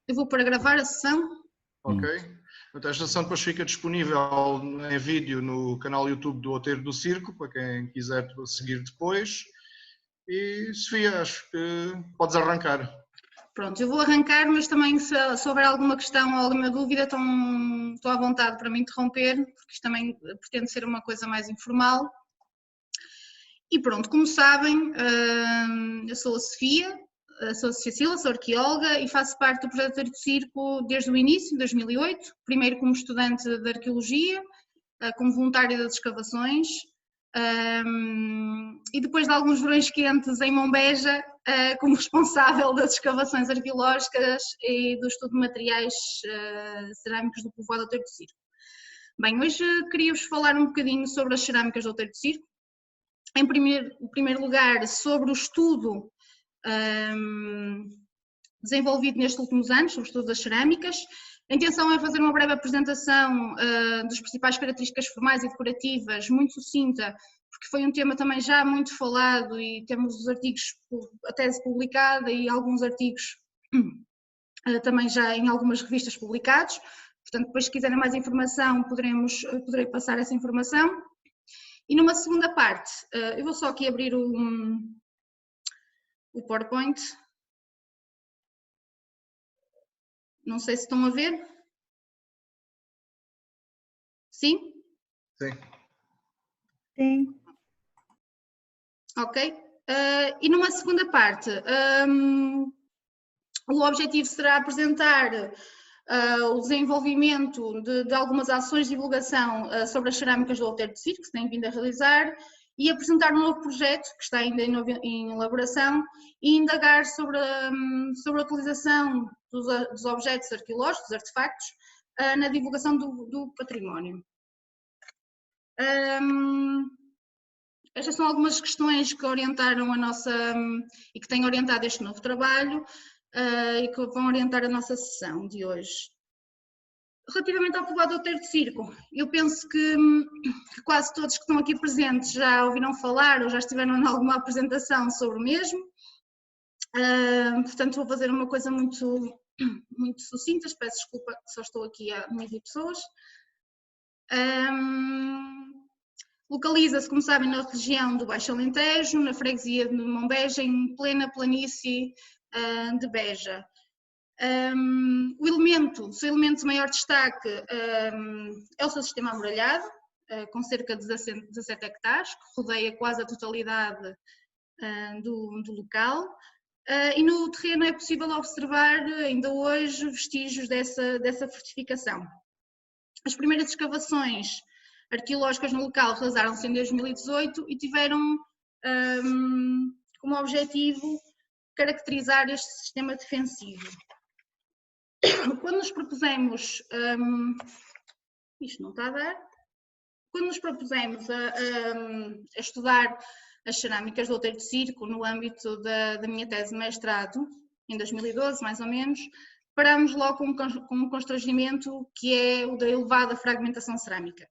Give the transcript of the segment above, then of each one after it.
Eu vou para gravar a sessão. Ok. Então, esta sessão depois fica disponível em vídeo no canal YouTube do Outeiro do Circo, para quem quiser seguir depois. E, Sofia, acho que podes arrancar. Pronto, eu vou arrancar, mas também se houver alguma questão ou alguma dúvida, estou à vontade para me interromper, porque isto também pretende ser uma coisa mais informal. E pronto, como sabem, eu sou a Sofia Silva, sou arqueóloga e faço parte do projeto Outeiro do Circo desde o início, em 2008, primeiro como estudante de arqueologia, como voluntária das escavações, e depois de alguns verões quentes em Mombeja, como responsável das escavações arqueológicas e do estudo de materiais cerâmicos do povoado Outeiro do Circo. Bem, hoje queria-vos falar um bocadinho sobre as cerâmicas do Outeiro do Circo. Em primeiro lugar, sobre o estudo desenvolvido nestes últimos anos, sobre o estudo das cerâmicas. A intenção é fazer uma breve apresentação das principais características formais e decorativas, muito sucinta, porque foi um tema também já muito falado e temos os artigos, a tese publicada e alguns artigos também já em algumas revistas publicados. Portanto, depois se quiserem mais informação, poderei passar essa informação. E numa segunda parte, eu vou só aqui abrir o PowerPoint. Não sei se estão a ver. Sim? Sim. Sim. Ok. E numa segunda parte, o objetivo será apresentar o desenvolvimento de algumas ações de divulgação sobre as cerâmicas do Outeiro do Circo, que se tem vindo a realizar, e apresentar um novo projeto, que está ainda em elaboração, e indagar sobre a utilização dos objetos arqueológicos, dos artefactos, na divulgação do património. Estas são algumas questões que orientaram e que têm orientado este novo trabalho e que vão orientar a nossa sessão de hoje. Relativamente ao povoado do Outeiro do Circo, eu penso que quase todos que estão aqui presentes já ouviram falar ou já estiveram em alguma apresentação sobre o mesmo. Portanto, vou fazer uma coisa muito sucinta, peço desculpa que só estou aqui a meio pessoas. Localiza-se, como sabem, na região do Baixo Alentejo, na freguesia de Mombeja, em plena planície de Beja. O seu elemento de maior destaque é o seu sistema amuralhado, com cerca de 17 hectares, que rodeia quase a totalidade do local. E no terreno é possível observar ainda hoje vestígios dessa fortificação. As primeiras escavações arqueológicas no local realizaram-se em 2018 e tiveram como objetivo caracterizar este sistema defensivo. Quando nos propusemos, isto não está a dar, quando nos propusemos a estudar as cerâmicas do Outeiro do Circo no âmbito da minha tese de mestrado, em 2012 mais ou menos, parámos logo com um constrangimento que é o da elevada fragmentação cerâmica.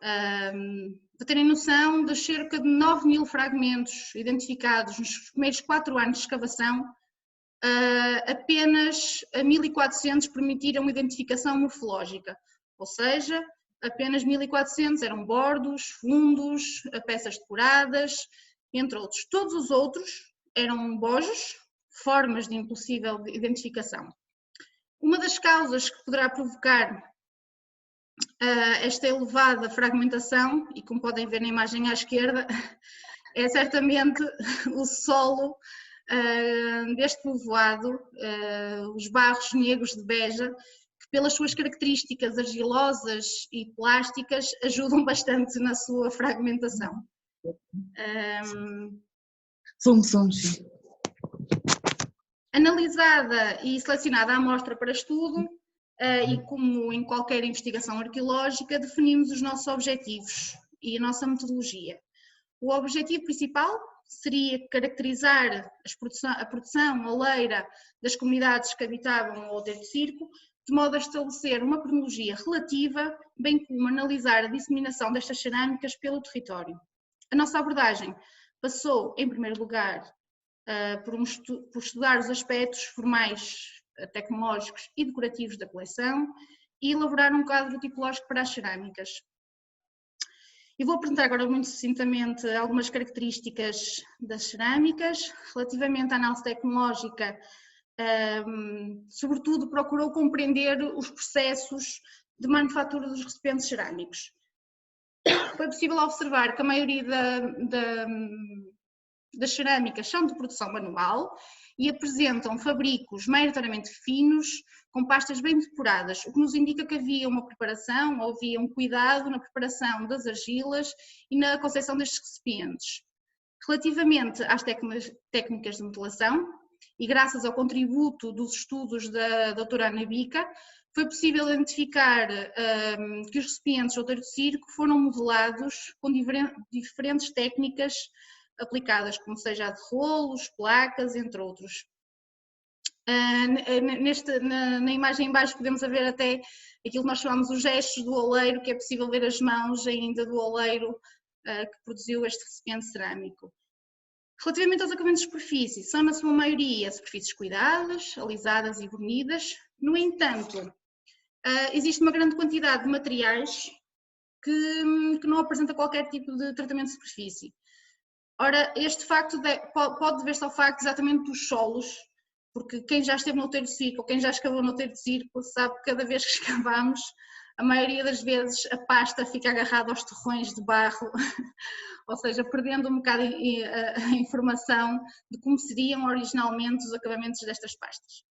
Para terem noção, dos cerca de 9.000 fragmentos identificados nos primeiros 4 anos de escavação, apenas 1.400 permitiram identificação morfológica, ou seja, apenas 1.400 eram bordos, fundos, peças decoradas, entre outros. Todos os outros eram bojos, formas de impossível identificação. Uma das causas que poderá provocar esta elevada fragmentação, e como podem ver na imagem à esquerda, é certamente o solo deste povoado, os barros negros de Beja, que pelas suas características argilosas e plásticas ajudam bastante na sua fragmentação. Sim. Analisada e selecionada a amostra para estudo, e como em qualquer investigação arqueológica, definimos os nossos objetivos e a nossa metodologia. O objetivo principal seria caracterizar a produção oleira das comunidades que habitavam o Outeiro do Circo, de modo a estabelecer uma cronologia relativa, bem como analisar a disseminação destas cerâmicas pelo território. A nossa abordagem passou, em primeiro lugar, por estudar os aspectos formais tecnológicos e decorativos da coleção e elaborar um quadro tipológico para as cerâmicas. E vou apresentar agora muito sucintamente algumas características das cerâmicas. Relativamente à análise tecnológica, sobretudo procurou compreender os processos de manufatura dos recipientes cerâmicos. Foi possível observar que a maioria das cerâmicas são de produção manual e apresentam fabricos maioritariamente finos, com pastas bem depuradas, o que nos indica que havia uma preparação, ou havia um cuidado na preparação das argilas e na concepção destes recipientes. Relativamente às técnicas de modelação, e graças ao contributo dos estudos da doutora Ana Bica, foi possível identificar que os recipientes do outeiro de circo foram modelados com diferentes técnicas aplicadas, como seja a de rolos, placas, entre outros. Na imagem em baixo podemos ver até aquilo que nós chamamos os gestos do oleiro, que é possível ver as mãos ainda do oleiro que produziu este recipiente cerâmico. Relativamente aos acabamentos de superfície, são na sua maioria superfícies cuidadas, alisadas e vernidas. No entanto, existe uma grande quantidade de materiais que não apresenta qualquer tipo de tratamento de superfície. Ora, este facto pode dever-se ao facto exatamente dos solos, porque quem já esteve no outeiro de circo ou quem já escavou no outeiro de circo sabe que cada vez que escavamos, a maioria das vezes a pasta fica agarrada aos torrões de barro, ou seja, perdendo um bocado a informação de como seriam originalmente os acabamentos destas pastas.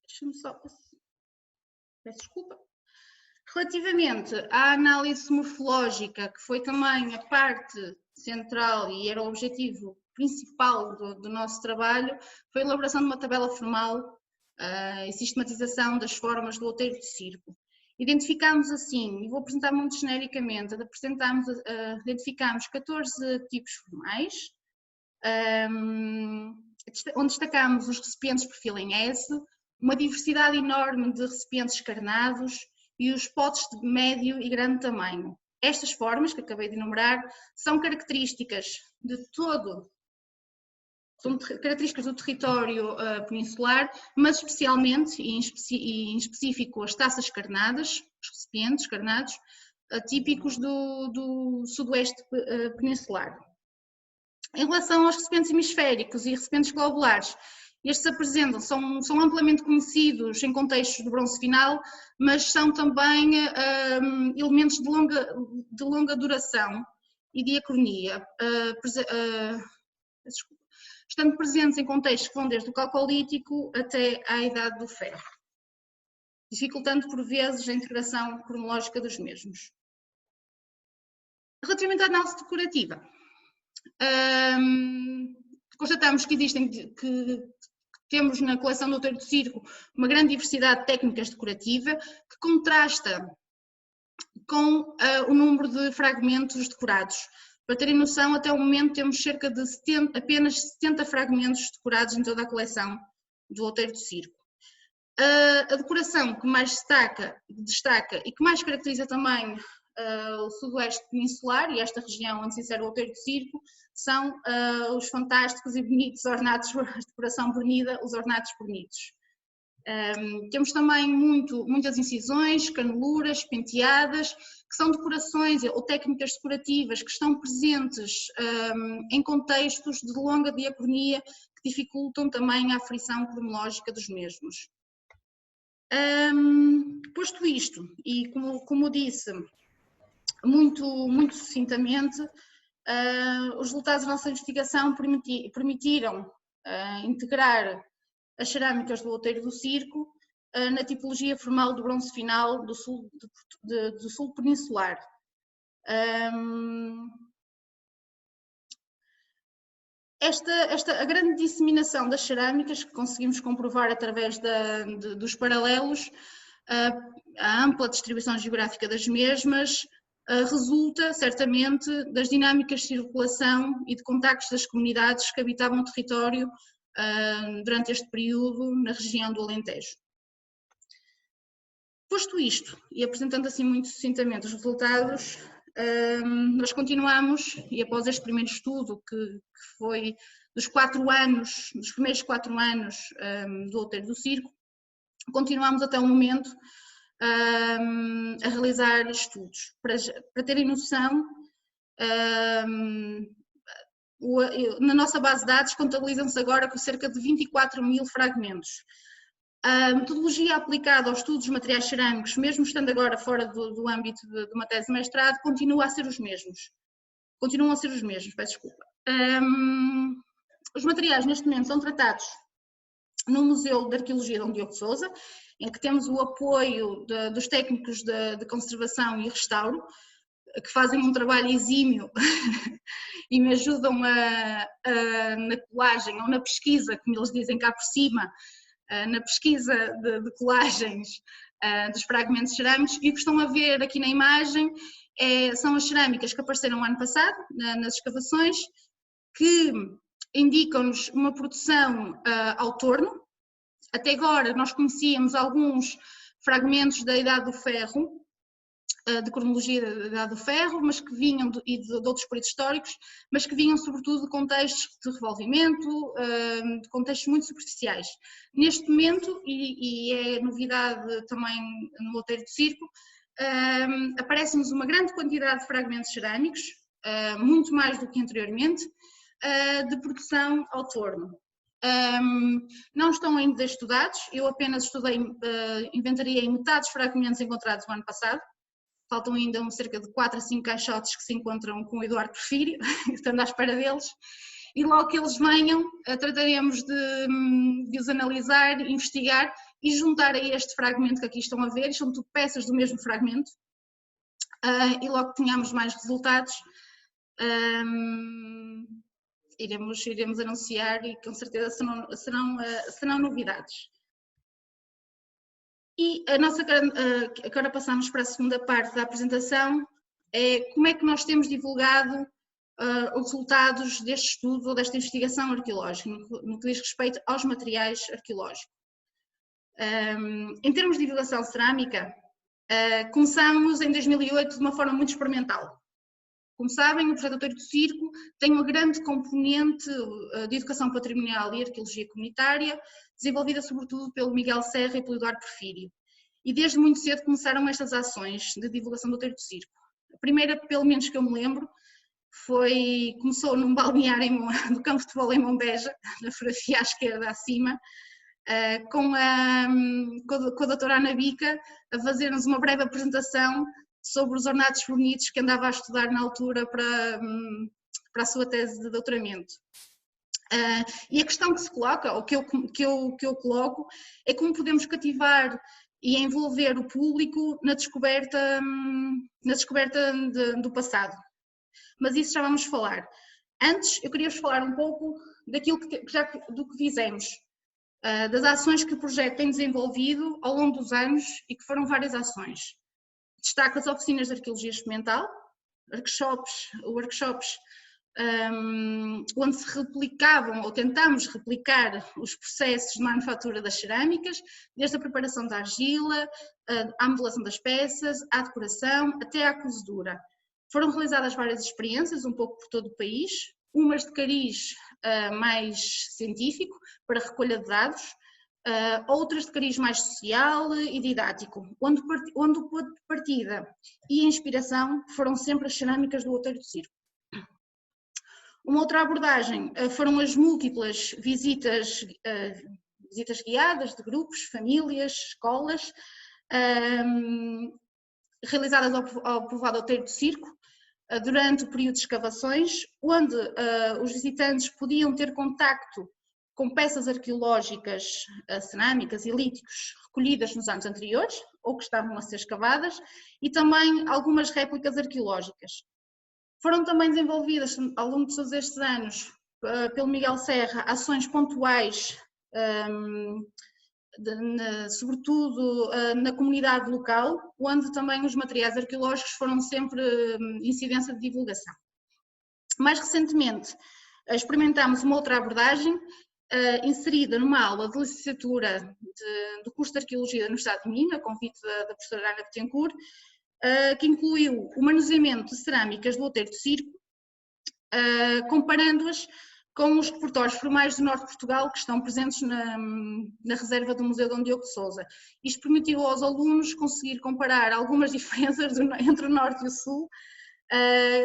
Deixa-me só... Peço desculpa. Relativamente à análise morfológica, que foi também a parte central e era o objetivo principal do nosso trabalho, foi a elaboração de uma tabela formal e sistematização das formas do outeiro de circo. Identificámos assim, e vou apresentar muito genericamente, identificámos 14 tipos formais, onde destacámos os recipientes de perfil em S, uma diversidade enorme de recipientes carnados e os potes de médio e grande tamanho. Estas formas, que acabei de enumerar, são características características do território peninsular, mas especialmente e em específico as taças carnadas, os recipientes carnados, típicos do sudoeste peninsular. Em relação aos recipientes hemisféricos e recipientes globulares, estes apresentam, são amplamente conhecidos em contextos do bronze final, mas são também elementos de longa duração e diacronia, estando presentes em contextos que vão desde o calcolítico até à idade do ferro, dificultando por vezes a integração cronológica dos mesmos. Relativamente à análise decorativa, constatamos que temos na coleção do outeiro de circo uma grande diversidade de técnicas decorativas que contrasta com o número de fragmentos decorados. Para terem noção, até o momento temos cerca de apenas 70 fragmentos decorados em toda a coleção do outeiro de circo. A decoração que mais destaca e que mais caracteriza também o sudoeste peninsular e esta região onde se insere o outeiro de circo são os fantásticos e bonitos ornatos, a decoração vernida, os ornatos bonitos. Temos também muitas incisões, caneluras, penteadas, que são decorações ou técnicas decorativas que estão presentes em contextos de longa diacronia que dificultam também a aferição cronológica dos mesmos. Posto isto, e como disse muito sucintamente, os resultados da nossa investigação permitiram integrar as cerâmicas do outeiro do circo na tipologia formal do bronze final do sul peninsular. A grande disseminação das cerâmicas, que conseguimos comprovar através dos paralelos, a ampla distribuição geográfica das mesmas, resulta certamente das dinâmicas de circulação e de contactos das comunidades que habitavam o território durante este período na região do Alentejo. Posto isto, e apresentando assim muito sucintamente os resultados, nós continuamos, e após este primeiro estudo, que foi dos primeiros 4 anos do Outeiro do Circo, continuamos até o momento a realizar estudos. Para terem noção, na nossa base de dados contabilizam-se agora com cerca de 24.000 fragmentos. A metodologia aplicada aos estudos de materiais cerâmicos, mesmo estando agora fora do âmbito de uma tese de mestrado, continuam a ser os mesmos, peço desculpa. Os materiais neste momento são tratados no Museu de Arqueologia Dom Diogo de Sousa, em que temos o apoio dos técnicos de conservação e restauro, que fazem um trabalho exímio e me ajudam na colagem ou na pesquisa, como eles dizem cá por cima, na pesquisa de colagens dos fragmentos cerâmicos. E o que estão a ver aqui na imagem são as cerâmicas que apareceram ano passado nas escavações, que indicam-nos uma produção ao torno. Até agora nós conhecíamos alguns fragmentos da Idade do Ferro, de cronologia da Idade do Ferro, mas que vinham de outros períodos históricos, mas que vinham sobretudo de contextos de revolvimento, de contextos muito superficiais. Neste momento, e é novidade também no Outeiro do Circo, aparece-nos uma grande quantidade de fragmentos cerâmicos, muito mais do que anteriormente, de produção ao torno. Não estão ainda estudados, eu apenas inventariei metade dos fragmentos encontrados no ano passado. Faltam ainda cerca de 4 a 5 caixotes que se encontram com o Eduardo Porfírio, estando à espera deles, e logo que eles venham, trataremos de os analisar, investigar e juntar a este fragmento que aqui estão a ver, são tudo peças do mesmo fragmento, e logo que tenhamos mais resultados, iremos anunciar e com certeza serão novidades. E agora passamos para a segunda parte da apresentação, como é que nós temos divulgado os resultados deste estudo ou desta investigação arqueológica, no que diz respeito aos materiais arqueológicos. Em termos de divulgação cerâmica, começamos em 2008 de uma forma muito experimental. Como sabem, o projeto Outeiro do Circo tem uma grande componente de educação patrimonial e arqueologia comunitária, desenvolvida sobretudo pelo Miguel Serra e pelo Eduardo Porfírio. E desde muito cedo começaram estas ações de divulgação do Outeiro do Circo. A primeira, pelo menos que eu me lembro, começou num balneário do campo de futebol em Monbeja, na fotografia à esquerda acima, com a doutora Ana Bica a fazer-nos uma breve apresentação sobre os ornatos bonitos que andava a estudar na altura para a sua tese de doutoramento. E a questão que se coloca, ou que eu coloco, é como podemos cativar e envolver o público na descoberta do passado. Mas isso já vamos falar. Antes, eu queria-vos falar um pouco daquilo do que fizemos, das ações que o projeto tem desenvolvido ao longo dos anos e que foram várias ações. Destaco as oficinas de arqueologia experimental, workshops onde se replicavam ou tentamos replicar os processos de manufatura das cerâmicas, desde a preparação da argila, à modelação das peças, à decoração, até à cozedura. Foram realizadas várias experiências, um pouco por todo o país, umas de cariz mais científico, para recolha de dados, outras de cariz mais social e didático, onde o ponto de partida e a inspiração foram sempre as cerâmicas do Outeiro do Circo. Uma outra abordagem foram as múltiplas visitas guiadas de grupos, famílias, escolas, realizadas ao povoado Outeiro do Circo durante o período de escavações, onde os visitantes podiam ter contacto com peças arqueológicas cerâmicas e líticos recolhidas nos anos anteriores ou que estavam a ser escavadas e também algumas réplicas arqueológicas. Foram também desenvolvidas ao longo de todos estes anos pelo Miguel Serra ações pontuais, sobretudo na comunidade local, onde também os materiais arqueológicos foram sempre incidência de divulgação. Mais recentemente, experimentámos uma outra abordagem, inserida numa aula de licenciatura do curso de Arqueologia da Universidade de Minho, a convite da professora Ana Betancourt, que incluiu o manuseamento de cerâmicas do Outeiro do Circo, comparando-as com os repertórios formais do norte de Portugal que estão presentes na reserva do Museu Dom Diogo de Sousa. Isto permitiu aos alunos conseguir comparar algumas diferenças entre o norte e o sul,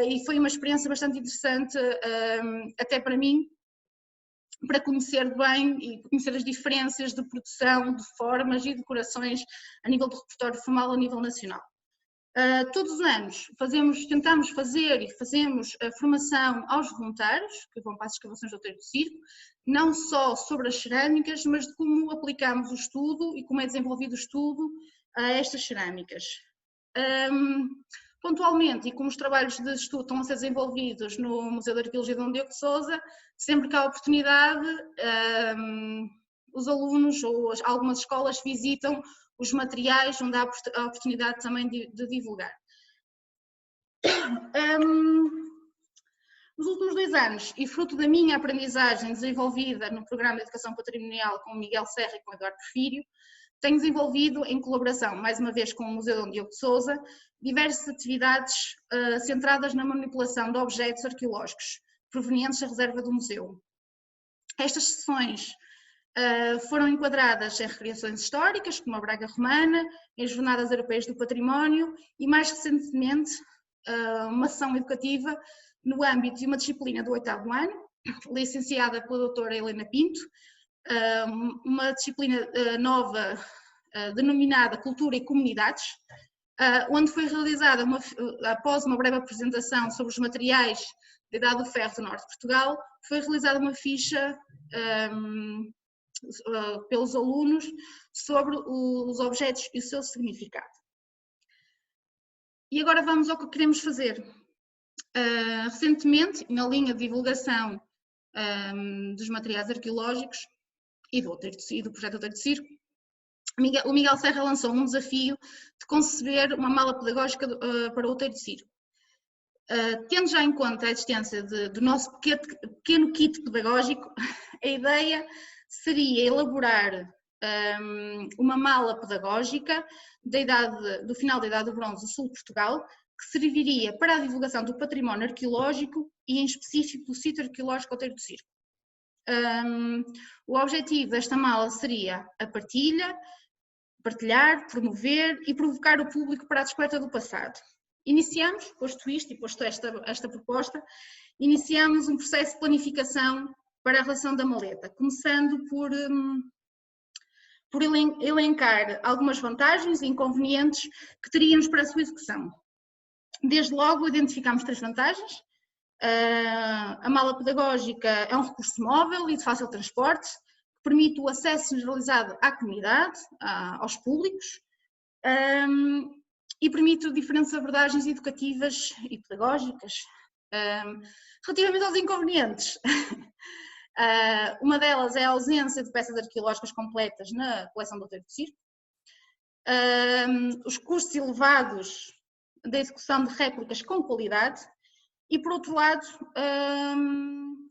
e foi uma experiência bastante interessante, até para mim, para conhecer bem e conhecer as diferenças de produção, de formas e decorações a nível do repertório formal a nível nacional. Todos os anos tentamos fazer e fazemos a formação aos voluntários que vão para as escavações do Outeiro do Circo, não só sobre as cerâmicas, mas de como aplicamos o estudo e como é desenvolvido o estudo a estas cerâmicas. Pontualmente, e como os trabalhos de estudo estão a ser desenvolvidos no Museu de Arqueologia de Dom Diogo de Sousa, sempre que há oportunidade, os alunos ou algumas escolas visitam os materiais onde há a oportunidade também de divulgar. Nos últimos 2 anos, e fruto da minha aprendizagem desenvolvida no programa de Educação Patrimonial com o Miguel Serra e com o Eduardo Porfírio, tenho desenvolvido, em colaboração, mais uma vez, com o Museu Dom Diogo de Sousa, diversas atividades centradas na manipulação de objetos arqueológicos provenientes da reserva do museu. Estas sessões foram enquadradas em recriações históricas, como a Braga Romana, em Jornadas Europeias do Património e, mais recentemente, uma ação educativa no âmbito de uma disciplina do 8º ano, licenciada pela doutora Helena Pinto, uma disciplina nova denominada Cultura e Comunidades, onde foi realizada, após uma breve apresentação sobre os materiais da Idade do Ferro do Norte de Portugal, foi realizada uma ficha pelos alunos sobre os objetos e o seu significado. E agora vamos ao que queremos fazer. Recentemente, na linha de divulgação dos materiais arqueológicos e do projeto Outeiro do Circo, o Miguel Serra lançou um desafio de conceber uma mala pedagógica para o Outeiro do Circo. Tendo já em conta a existência do nosso pequeno kit pedagógico, a ideia seria elaborar uma mala pedagógica do final da Idade do Bronze do sul de Portugal, que serviria para a divulgação do património arqueológico e, em específico, do sítio arqueológico Outeiro do Circo. O objetivo desta mala seria a partilhar, promover e provocar o público para a descoberta do passado. Iniciamos, posto isto e posto esta proposta, iniciamos um processo de planificação para a relação da maleta, começando por elencar algumas vantagens e inconvenientes que teríamos para a sua execução. Desde logo identificamos 3 vantagens. A mala pedagógica é um recurso móvel e de fácil transporte, que permite o acesso generalizado à comunidade, aos públicos, e permite diferentes abordagens educativas e pedagógicas. Relativamente aos inconvenientes, uma delas é a ausência de peças arqueológicas completas na coleção do Outeiro do Circo, os custos elevados da execução de réplicas com qualidade e, por outro lado,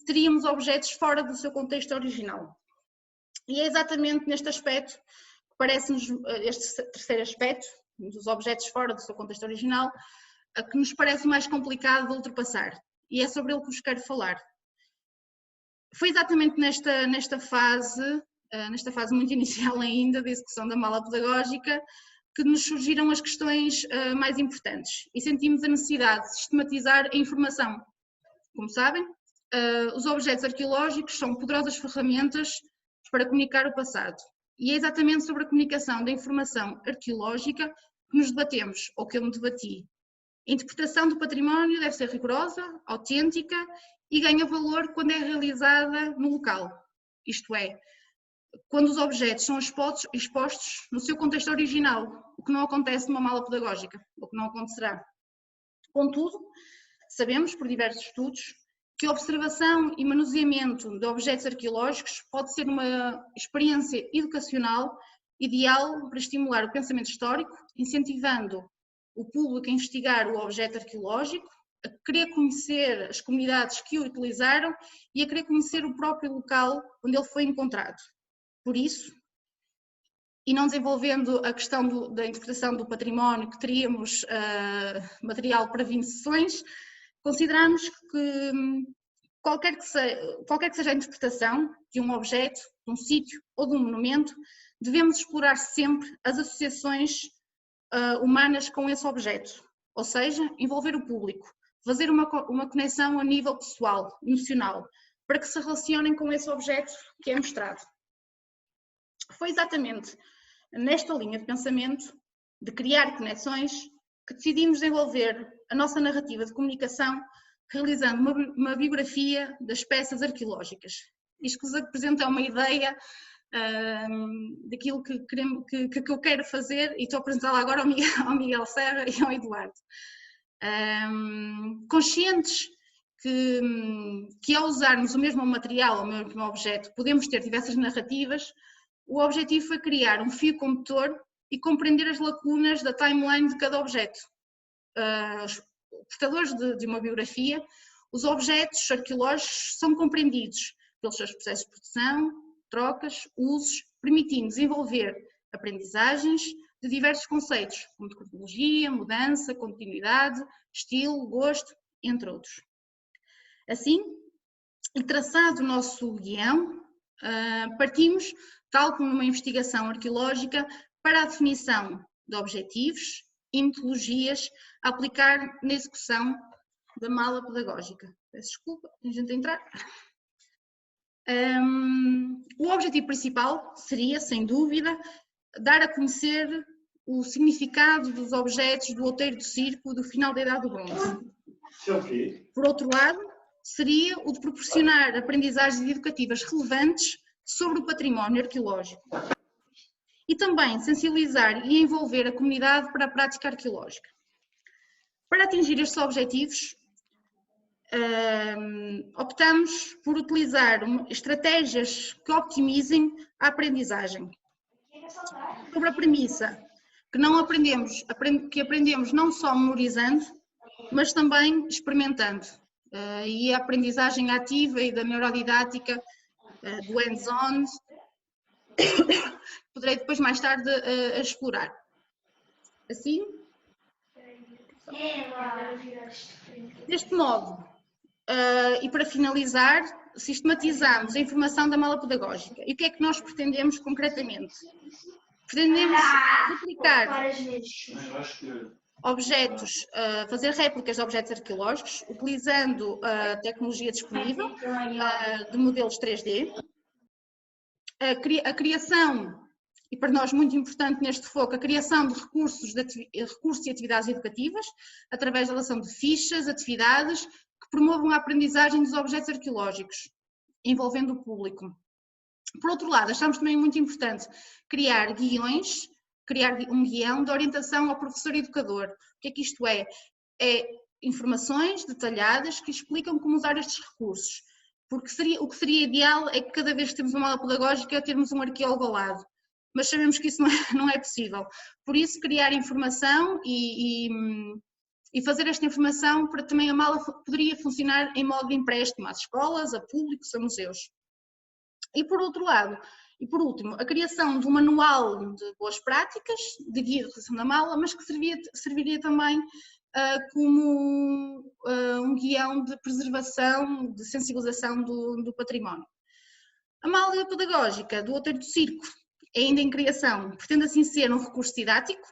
teríamos objetos fora do seu contexto original. E é exatamente neste aspecto que parece-nos, este terceiro aspecto, dos objetos fora do seu contexto original, que nos parece mais complicado de ultrapassar. E é sobre ele que vos quero falar. Foi exatamente nesta fase muito inicial ainda da execução da mala pedagógica, que nos surgiram as questões mais importantes e sentimos a necessidade de sistematizar a informação. Como sabem, os objetos arqueológicos são poderosas ferramentas para comunicar o passado. E é exatamente sobre a comunicação da informação arqueológica que nos debatemos, ou que eu me debati. A interpretação do património deve ser rigorosa, autêntica e ganha valor quando é realizada no local. Isto é, quando os objetos são expostos no seu contexto original, o que não acontece numa mala pedagógica, o que não acontecerá. Contudo, sabemos por diversos estudos que a observação e manuseamento de objetos arqueológicos pode ser uma experiência educacional ideal para estimular o pensamento histórico, incentivando o público a investigar o objeto arqueológico, a querer conhecer as comunidades que o utilizaram e a querer conhecer o próprio local onde ele foi encontrado. Por isso, e não desenvolvendo a questão da interpretação do património, que teríamos material para 20 sessões, consideramos que qualquer que seja a interpretação de um objeto, de um sítio ou de um monumento, devemos explorar sempre as associações humanas com esse objeto, ou seja, envolver o público, fazer uma conexão a nível pessoal, emocional, para que se relacionem com esse objeto que é mostrado. Foi exatamente nesta linha de pensamento, de criar conexões, que decidimos desenvolver a nossa narrativa de comunicação, realizando uma biografia das peças arqueológicas. Isto que vos apresenta uma ideia daquilo que eu quero fazer, e estou a apresentá-la agora ao Miguel Serra e ao Eduardo. Conscientes que ao usarmos o mesmo material ou o mesmo objeto podemos ter diversas narrativas, o objetivo foi criar um fio condutor e compreender as lacunas da timeline de cada objeto. Os portadores de uma biografia, os objetos arqueológicos são compreendidos pelos seus processos de produção, trocas, usos, permitindo desenvolver aprendizagens de diversos conceitos, como de cronologia, mudança, continuidade, estilo, gosto, entre outros. Assim, e traçado o nosso guião, partimos, tal como uma investigação arqueológica, para a definição de objetivos e metodologias a aplicar na execução da mala pedagógica. Peço desculpa, a gente entrar. O objetivo principal seria, sem dúvida, dar a conhecer o significado dos objetos do outeiro do circo do final da Idade do Bronze. Por outro lado, seria o de proporcionar aprendizagens educativas relevantes sobre o património arqueológico e também sensibilizar e envolver a comunidade para a prática arqueológica. Para atingir estes objetivos, optamos por utilizar estratégias que optimizem a aprendizagem. Sobre a premissa que aprendemos não só memorizando, mas também experimentando. E a aprendizagem ativa e da neurodidática, do hands-on, poderei depois mais tarde explorar. Assim, deste modo, e para finalizar, sistematizamos a informação da mala pedagógica. E o que é que nós pretendemos concretamente? Pretendemos replicar objetos, fazer réplicas de objetos arqueológicos, utilizando a tecnologia disponível de modelos 3D, a criação, e para nós muito importante neste foco, a criação de recursos e atividades educativas, através da relação de fichas, atividades que promovam a aprendizagem dos objetos arqueológicos, envolvendo o público. Por outro lado, achamos também muito importante criar guiões, criar um guião de orientação ao professor educador. O que é que isto é? É informações detalhadas que explicam como usar estes recursos. Porque o que seria ideal é que cada vez que temos uma aula pedagógica termos um arqueólogo ao lado. Mas sabemos que isso não é possível. Por isso, criar informação e fazer esta informação para também a mala poderia funcionar em modo de empréstimo às escolas, a públicos, a museus. E por outro lado, e por último, a criação de um manual de boas práticas, de guia de utilização da mala, mas que serviria também como um guião de preservação, de sensibilização do património. A mala pedagógica do outeiro do circo, ainda em criação, pretende assim ser um recurso didático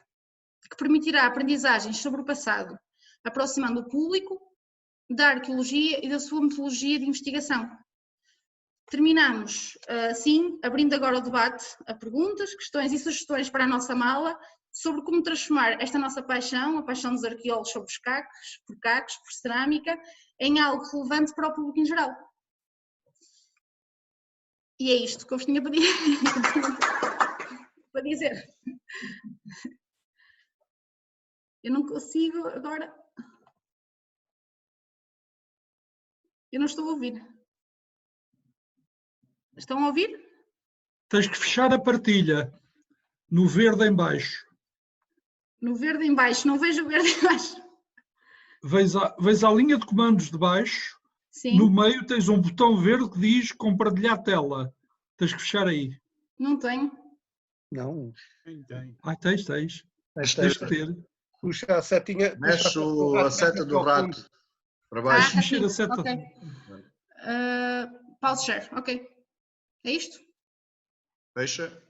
que permitirá aprendizagens sobre o passado, aproximando o público da arqueologia e da sua metodologia de investigação. Terminamos assim, abrindo agora o debate a perguntas, questões e sugestões para a nossa mala sobre como transformar esta nossa paixão, a paixão dos arqueólogos sobre os cacos, por cerâmica, em algo relevante para o público em geral. E é isto que eu vos tinha para dizer. Eu não consigo agora. Eu não estou a ouvir. Estão a ouvir? Tens que fechar a partilha. No verde em baixo. No verde em baixo. Não vejo o verde em baixo. Vês a linha de comandos de baixo. Sim. No meio tens um botão verde que diz compartilhar tela. Tens que fechar aí. Não tenho. Não. Ah, tens. Tens que ter. Puxa a setinha. Mexe a seta do rato para baixo. Tá Mexer aqui. a seta. Ok. Pause share, ok. É isto? Fecha.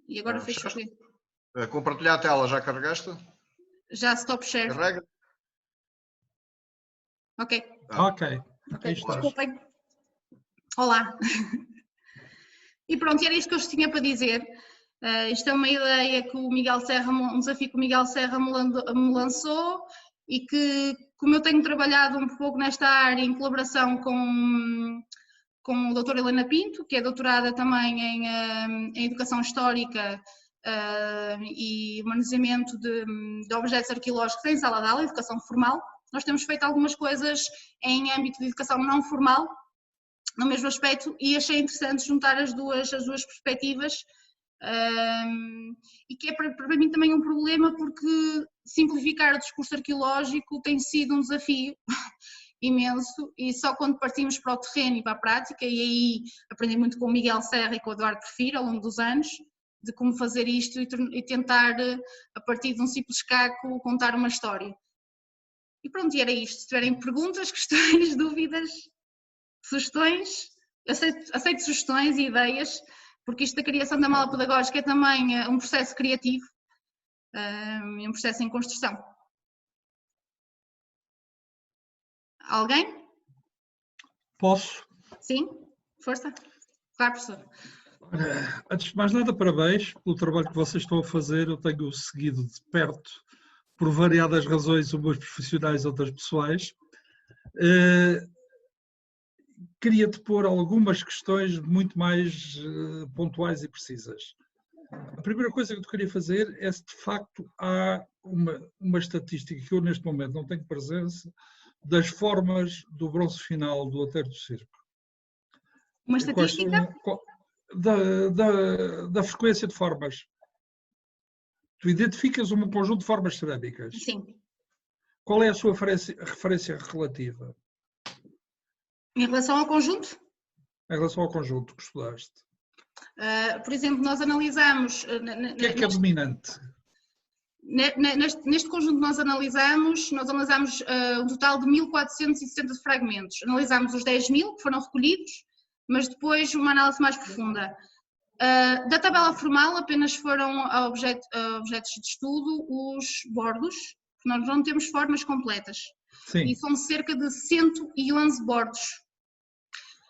E agora fecho o quê? Compartilhar a tela, já carregaste? Já stop share. Carrega. Ok. Ok. Ok. Aí estás. Desculpem. Olá. E pronto, era isto que eu vos tinha para dizer. Isto é uma ideia que o Miguel Serra, um desafio que o Miguel Serra me lançou e que, como eu tenho trabalhado um pouco nesta área em colaboração com a doutora Helena Pinto, que é doutorada também em Educação Histórica e manuseamento de objetos arqueológicos em sala de aula, educação formal. Nós temos feito algumas coisas em âmbito de educação não formal, no mesmo aspecto, e achei interessante juntar as duas perspectivas, e que é para mim também um problema, porque simplificar o discurso arqueológico tem sido um desafio imenso, e só quando partimos para o terreno e para a prática, e aí aprendi muito com o Miguel Serra e com o Eduardo Porfiro ao longo dos anos, de como fazer isto e tentar, a partir de um simples caco, contar uma história. E pronto, e era isto. Se tiverem perguntas, questões, dúvidas, sugestões, aceito sugestões e ideias, porque isto da criação da mala pedagógica é também um processo criativo e um processo em construção. Alguém? Posso? Sim? Força? Claro, professor. Antes de mais nada, parabéns pelo trabalho que vocês estão a fazer. Eu tenho seguido de perto, por variadas razões, umas profissionais, outras pessoais. Queria-te pôr algumas questões muito mais pontuais e precisas. A primeira coisa que eu queria fazer é se de facto há uma estatística que eu neste momento não tenho presença das formas do bronze final do Outeiro do Circo. Uma estatística? Da frequência de formas. Tu identificas um conjunto de formas cerâmicas. Sim. Qual é a sua referência relativa? Em relação ao conjunto? Em relação ao conjunto que estudaste. Por exemplo, nós analisamos... O que é dominante? Neste conjunto nós analisamos um total de 1460 fragmentos. Analisámos os 10.000 que foram recolhidos, mas depois uma análise mais profunda. Da tabela formal apenas foram objetos de estudo os bordos, porque nós não temos formas completas. Sim. E são cerca de 111 bordos.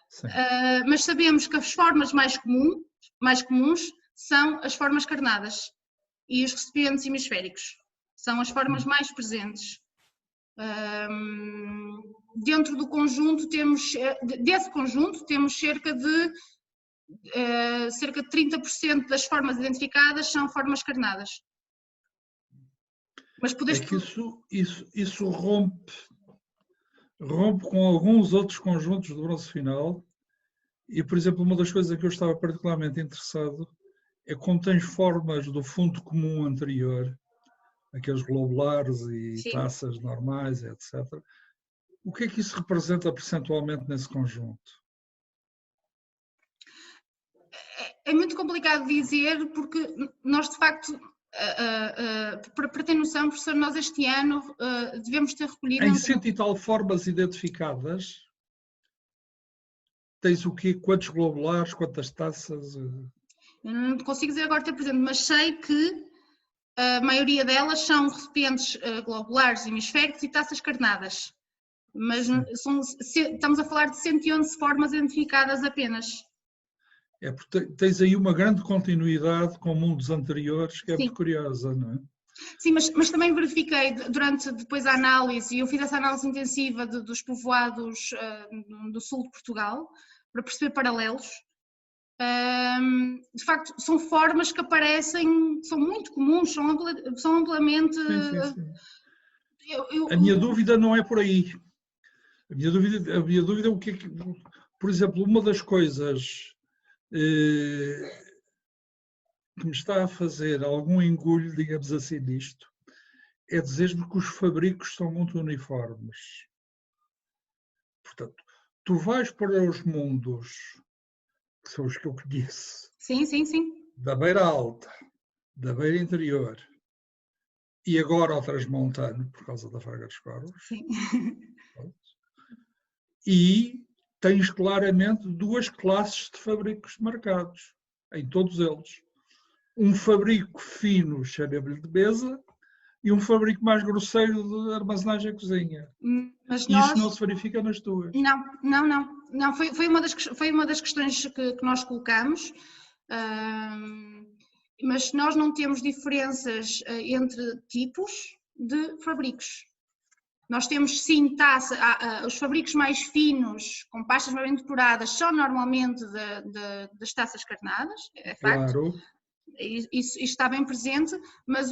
Sim. Mas sabemos que as formas mais comuns são as formas carnadas e os recipientes hemisféricos. São as mais presentes. Dentro do conjunto desse conjunto temos cerca de 30% das formas identificadas são formas carnadas. Mas É que isso rompe com alguns outros conjuntos de bronze final e, por exemplo, uma das coisas que eu estava particularmente interessado é como tens formas do fundo comum anterior, aqueles globulares e Sim. taças normais, etc. O que é que isso representa percentualmente nesse conjunto? É muito complicado dizer, porque nós, de facto, para ter noção, professor, nós este ano devemos ter recolhido... Em 100 e tal formas identificadas, tens o quê? Quantos globulares, quantas taças? Eu não consigo dizer agora ter presente, mas sei que a maioria delas são recipientes globulares, hemisféricos e taças carnadas. Mas estamos a falar de 111 formas identificadas apenas. É porque tens aí uma grande continuidade com mundos anteriores que é muito curiosa, não é? Sim, mas também verifiquei durante depois a análise, e eu fiz essa análise intensiva dos povoados do sul de Portugal, para perceber paralelos. De facto, são formas que aparecem, são muito comuns, são amplamente... Sim. A minha dúvida não é por aí. A minha dúvida é o que é que... Por exemplo, uma das coisas que me está a fazer algum engulho, digamos assim, nisto, é dizer-me que os fabricos são muito uniformes. Portanto, tu vais para os mundos, que são os que eu conheço. Sim. da Beira Alta, da Beira Interior e agora ao Transmontano, por causa da Fraga dos Corvos. Sim. E tens claramente duas classes de fabricos marcados, em todos eles. Um fabrico fino, chama-lhe de mesa, e um fabrico mais grosseiro de armazenagem e cozinha. Mas E isso não se verifica nas tuas. Não, foi uma das questões que nós colocamos, mas nós não temos diferenças entre tipos de fabricos. Nós temos sim os fabricos mais finos, com pastas mais bem depuradas, são normalmente das taças carnadas, é facto. Claro. Isso está bem presente, mas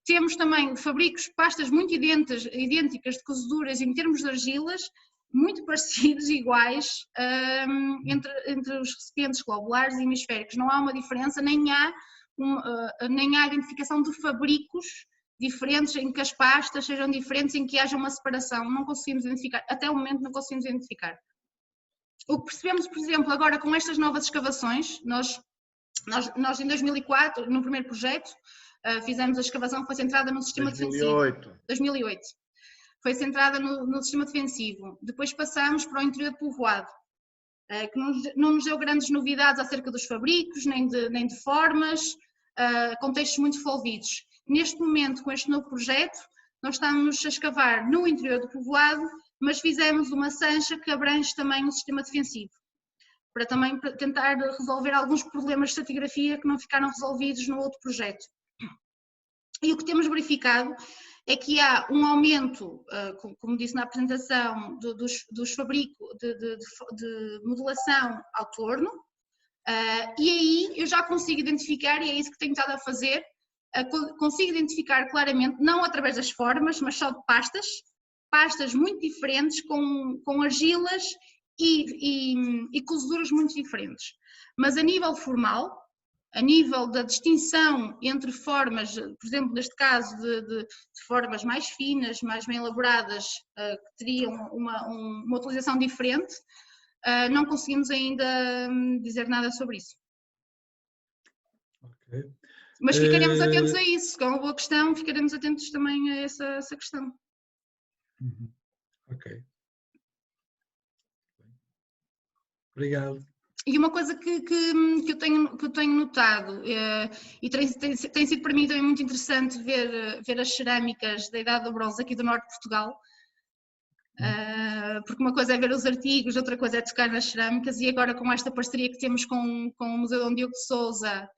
temos também fabricos, pastas muito idênticas de cozeduras em termos de argilas, muito parecidos, iguais, entre os recipientes globulares e hemisféricos. Não há uma diferença, nem há identificação de fabricos diferentes, em que as pastas sejam diferentes, em que haja uma separação. Não conseguimos identificar, até o momento não conseguimos identificar. O que percebemos, por exemplo, agora com estas novas escavações, nós em 2004, no primeiro projeto, fizemos a escavação, foi centrada no sistema defensivo. 2008. Foi centrada no sistema defensivo. Depois passamos para o interior de povoado, que não nos deu grandes novidades acerca dos fabricos, nem de formas, contextos muito envolvidos. Neste momento, com este novo projeto, nós estamos a escavar no interior do povoado, mas fizemos uma sancha que abrange também o sistema defensivo, para também tentar resolver alguns problemas de estratigrafia que não ficaram resolvidos no outro projeto. E o que temos verificado é que há um aumento, como disse na apresentação, dos fabricos de modulação ao torno, e aí eu já consigo identificar, e é isso que tenho estado a fazer, consigo identificar claramente, não através das formas, mas só de pastas muito diferentes, com argilas e cozeduras muito diferentes. Mas a nível formal, a nível da distinção entre formas, por exemplo, neste caso de formas mais finas, mais bem elaboradas, que teriam uma utilização diferente, não conseguimos ainda dizer nada sobre isso. Okay. Mas ficaremos atentos a isso, que é uma boa questão, ficaremos atentos também a essa questão. Ok. Obrigado. E uma coisa que eu tenho notado, e tem sido para mim também muito interessante ver as cerâmicas da Idade do Bronze aqui do norte de Portugal, porque uma coisa é ver os artigos, outra coisa é tocar nas cerâmicas, e agora com esta parceria que temos com o Museu Dom Diogo de Sousa,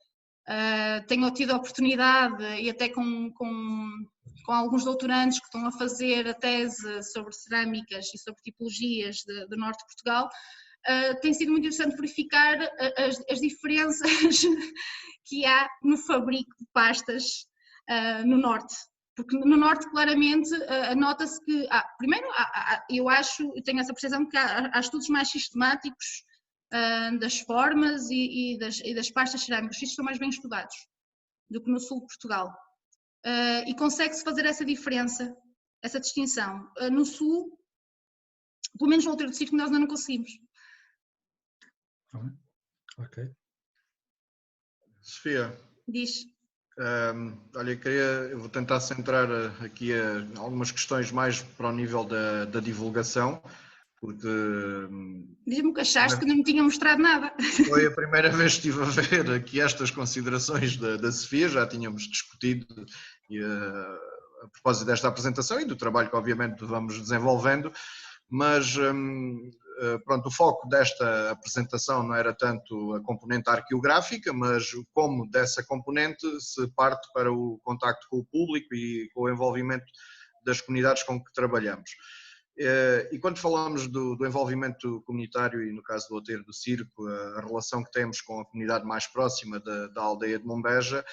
tenho tido a oportunidade, e até com alguns doutorandos que estão a fazer a tese sobre cerâmicas e sobre tipologias do norte de Portugal, tem sido muito interessante verificar as diferenças que há no fabrico de pastas no norte. Porque no norte, claramente, nota-se que, primeiro, eu tenho essa percepção de que há estudos mais sistemáticos das formas e das pastas cerâmicas. Isto são mais bem estudados do que no sul de Portugal. E consegue-se fazer essa diferença, essa distinção. No sul, pelo menos no Outeiro do Circo, nós ainda não conseguimos. Ok. Sofia. Diz. Olha, eu vou tentar centrar aqui algumas questões mais para o nível da divulgação, porque... Diz-me que achaste que não me tinha mostrado nada. Foi a primeira vez que estive a ver aqui estas considerações da Sofia, já tínhamos discutido a propósito desta apresentação e do trabalho que obviamente vamos desenvolvendo, mas pronto, o foco desta apresentação não era tanto a componente arqueográfica, mas como dessa componente se parte para o contacto com o público e com o envolvimento das comunidades com que trabalhamos. E quando falamos do envolvimento comunitário e no caso do Outeiro do Circo, a relação que temos com a comunidade mais próxima da aldeia de Mombeja,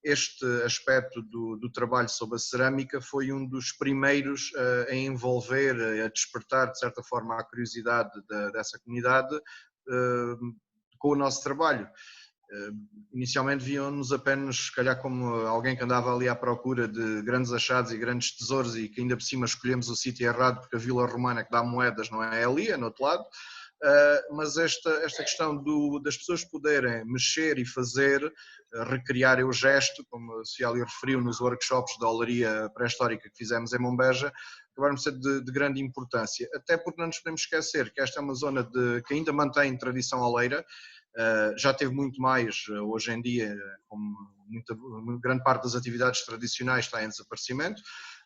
este aspecto do trabalho sobre a cerâmica foi um dos primeiros a envolver, a despertar de certa forma a curiosidade dessa comunidade com o nosso trabalho. Inicialmente viam-nos apenas, se calhar, como alguém que andava ali à procura de grandes achados e grandes tesouros e que ainda por cima escolhemos o sítio errado porque a Vila Romana que dá moedas não é ali, é no outro lado. mas esta questão das pessoas poderem mexer e fazer, recriar o gesto, como a Célia referiu nos workshops da olaria pré-histórica que fizemos em Mombeja, acabaram por ser de grande importância, até porque não nos podemos esquecer que esta é uma zona que ainda mantém tradição oleira, já teve muito mais hoje em dia, como grande parte das atividades tradicionais está em desaparecimento.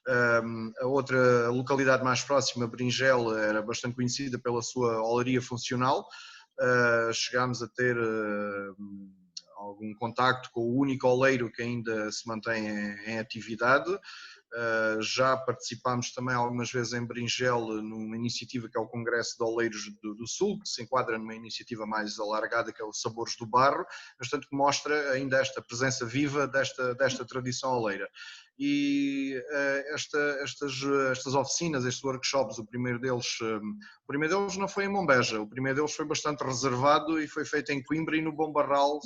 A outra localidade mais próxima, Bringel, era bastante conhecida pela sua olaria funcional. Chegámos a ter algum contacto com o único oleiro que ainda se mantém em atividade. Já participámos também algumas vezes em Bringel numa iniciativa que é o Congresso de Oleiros do Sul, que se enquadra numa iniciativa mais alargada, que é o Sabores do Barro, portanto que mostra ainda esta presença viva desta tradição oleira. E estas oficinas, estes workshops, o primeiro deles não foi em Mombeja, o primeiro deles foi bastante reservado e foi feito em Coimbra e no Bom Barral,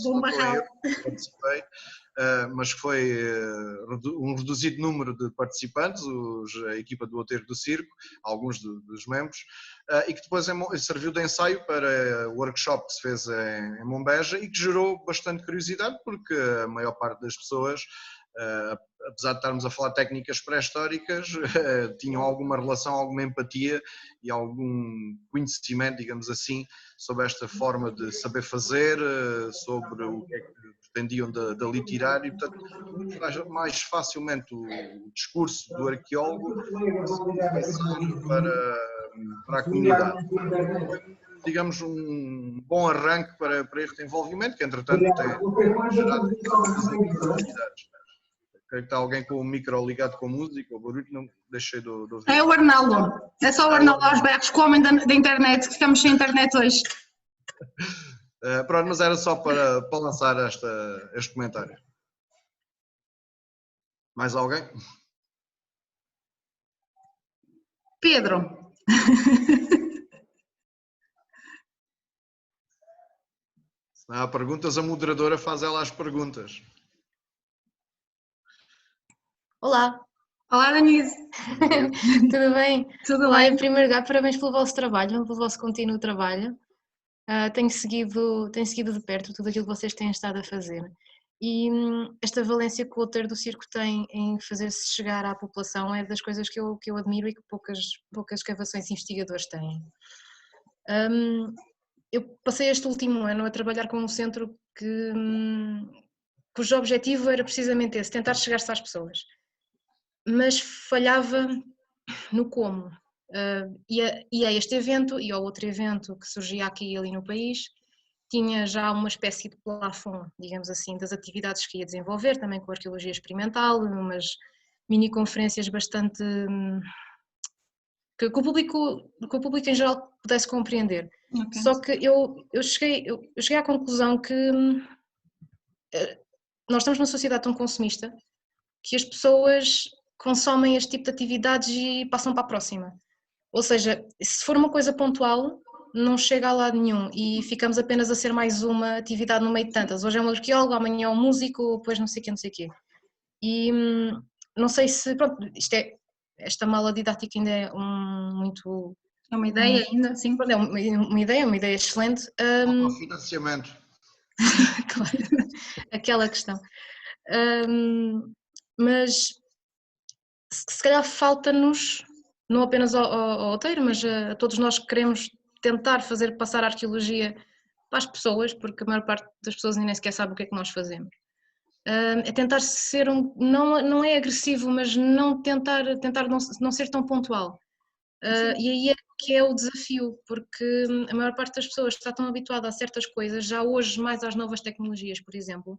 participei, mas foi um reduzido número de participantes, a equipa do Outeiro do Circo, alguns dos membros, e que depois serviu de ensaio para o workshop que se fez em Mombeja e que gerou bastante curiosidade, porque a maior parte das pessoas, apesar de estarmos a falar de técnicas pré-históricas, tinham alguma relação, alguma empatia e algum conhecimento, digamos assim, sobre esta forma de saber fazer, sobre o que é que pretendiam dali tirar e, portanto, muito mais facilmente o discurso do arqueólogo para a comunidade. Digamos, um bom arranque para este envolvimento, que entretanto tem gerado atividades. Creio que está alguém com o micro ligado com música, o barulho, não deixei de ouvir. É o Arnaldo, é só o Arnaldo aos berros, com o homem da internet, que ficamos sem internet hoje. Pronto, mas era só para lançar este comentário. Mais alguém? Pedro. Se não há perguntas, a moderadora faz ela as perguntas. Olá. Olá, Denise. Tudo bem? Tudo Olá, bem? em primeiro lugar, parabéns pelo vosso trabalho, pelo vosso contínuo trabalho. Tenho seguido de perto tudo aquilo que vocês têm estado a fazer. E esta valência que o Outeiro do Circo tem em fazer-se chegar à população é das coisas que eu admiro e que poucas escavações e investigadores têm. Eu passei este último ano a trabalhar com um centro cujo objetivo era precisamente esse, tentar chegar-se às pessoas. Mas falhava no como. E a este evento e ao outro evento que surgia aqui e ali no país, tinha já uma espécie de plafond, digamos assim, das atividades que ia desenvolver, também com arqueologia experimental, umas mini-conferências bastante... que o público em geral pudesse compreender. Okay. Só que eu cheguei à conclusão que nós estamos numa sociedade tão consumista que as pessoas consomem este tipo de atividades e passam para a próxima. Ou seja, se for uma coisa pontual, não chega a lado nenhum e ficamos apenas a ser mais uma atividade no meio de tantas. Hoje é um arqueólogo, amanhã é um músico, depois não sei o quê. E não sei se, pronto, esta mala didática ainda é muito... É uma ideia ainda, sim. É uma ideia excelente. Financiamento. Claro, aquela questão. Mas se calhar falta-nos, não apenas ao Outeiro, mas a todos nós que queremos tentar fazer passar a arqueologia para as pessoas, porque a maior parte das pessoas nem sequer sabe o que é que nós fazemos. É tentar ser não é agressivo, mas tentar não ser tão pontual. E aí é que é o desafio, porque a maior parte das pessoas está tão habituada a certas coisas, já hoje mais às novas tecnologias, por exemplo,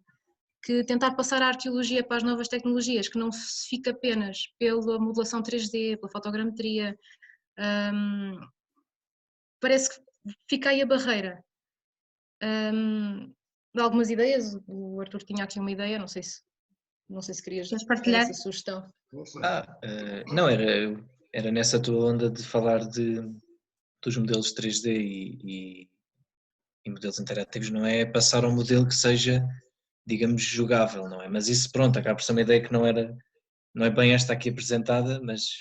que tentar passar a arqueologia para as novas tecnologias, que não se fica apenas pela modelação 3D, pela fotogrametria, parece que fica aí a barreira. De algumas ideias, o Arthur tinha aqui uma ideia, não sei se querias partilhar essa sugestão. Não, era nessa tua onda de falar dos modelos 3D e modelos interativos, não é passar um modelo que seja, digamos, jogável, não é? Mas isso, pronto, acaba por ser uma ideia que não é bem esta aqui apresentada, mas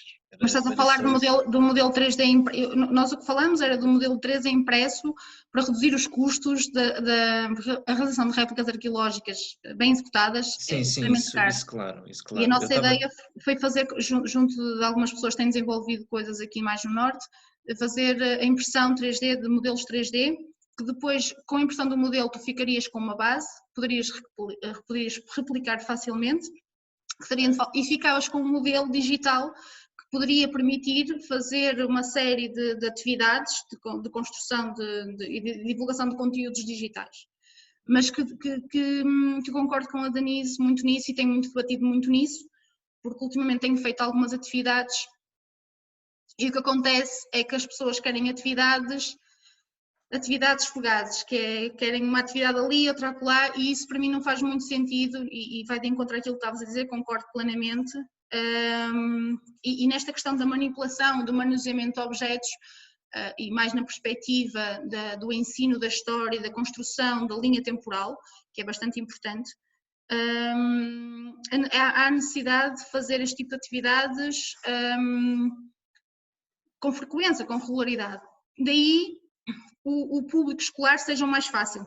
Mas estás a falar do modelo 3D, nós o que falamos era do modelo 3D impresso para reduzir os custos da realização de réplicas arqueológicas bem executadas. Sim, isso claro. E a nossa ideia foi fazer, junto de algumas pessoas que têm desenvolvido coisas aqui mais no Norte, fazer a impressão 3D de modelos 3D, que depois, com a impressão do modelo, tu ficarias com uma base, poderias replicar facilmente, e ficavas com um modelo digital que poderia permitir fazer uma série de atividades de construção e de divulgação de conteúdos digitais. Mas que concordo com a Denise muito nisso e tenho muito debatido muito nisso, porque ultimamente tenho feito algumas atividades e o que acontece é que as pessoas querem atividades fugazes, querem uma atividade ali, outra acolá, e isso para mim não faz muito sentido e vai de encontro àquilo que estavas a dizer, concordo plenamente. E nesta questão da manipulação, do manuseamento de objetos, e mais na perspectiva do ensino da história, da construção da linha temporal, que é bastante importante, há necessidade de fazer este tipo de atividades com frequência, com regularidade. Daí o público escolar seja mais fácil,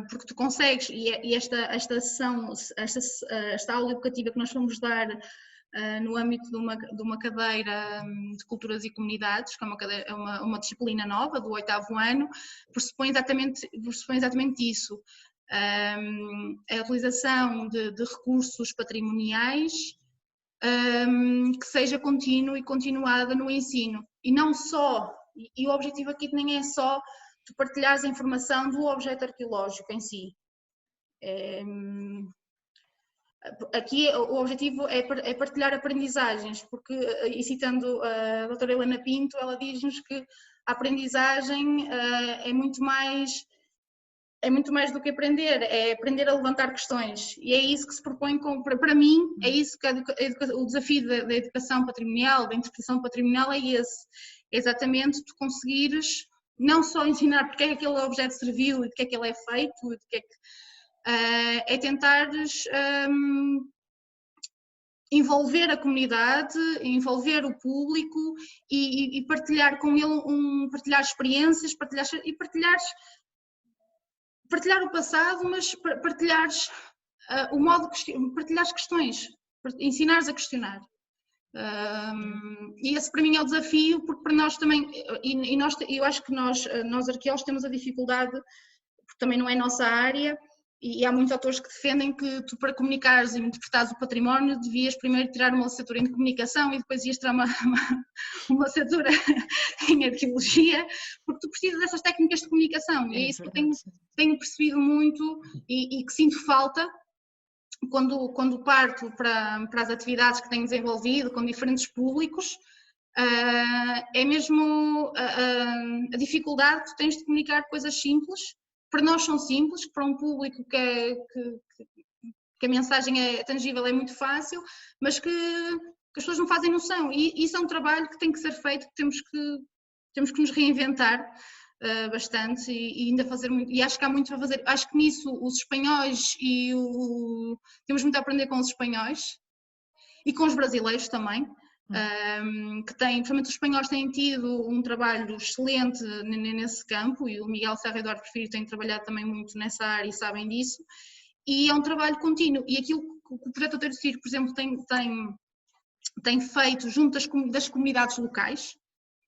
porque tu consegues, e esta sessão, esta aula educativa que nós fomos dar no âmbito de uma cadeira de culturas e comunidades, que é uma disciplina nova do 8º ano, pressupõe exatamente isso, a utilização de recursos patrimoniais que seja contínua e continuada no ensino, e não só, e o objetivo aqui nem é só tu partilhares a informação do objeto arqueológico em si. Aqui o objetivo é partilhar aprendizagens, porque, e citando a doutora Helena Pinto, ela diz-nos que a aprendizagem é muito mais do que aprender, é aprender a levantar questões, e é isso que se propõe, para mim, é isso que o desafio da educação patrimonial, da interpretação patrimonial é esse, é exatamente tu conseguires não só ensinar porque é que aquele objeto serviu e de que é que ele é feito, é tentares envolver a comunidade, envolver o público e partilhar com ele, partilhar experiências, partilhar o passado, mas partilhares o modo de partilhares questões, ensinares a questionar. E esse para mim é o desafio, porque para nós também, eu acho que nós arqueólogos temos a dificuldade, porque também não é nossa área, e há muitos autores que defendem que tu, para comunicares e interpretares o património, devias primeiro tirar uma licenciatura em comunicação e depois ias tirar uma licenciatura em arqueologia, porque tu precisas dessas técnicas de comunicação, e é isso que eu tenho percebido muito e que sinto falta quando parto para as atividades que tenho desenvolvido com diferentes públicos. É mesmo a dificuldade que tu tens de comunicar coisas simples. Para nós são simples, para um público que a mensagem é tangível, é muito fácil, mas que as pessoas não fazem noção, e isso é um trabalho que tem que ser feito, que temos que nos reinventar bastante e ainda fazer muito, e acho que há muito a fazer. Acho que nisso os espanhóis temos muito a aprender com os espanhóis e com os brasileiros também, que principalmente os espanhóis têm tido um trabalho excelente nesse campo, e o Miguel Serra e Eduardo Porfírio têm trabalhado também muito nessa área e sabem disso, e é um trabalho contínuo, e aquilo que o Projeto Outeiro do Circo, por exemplo, tem feito junto das comunidades locais,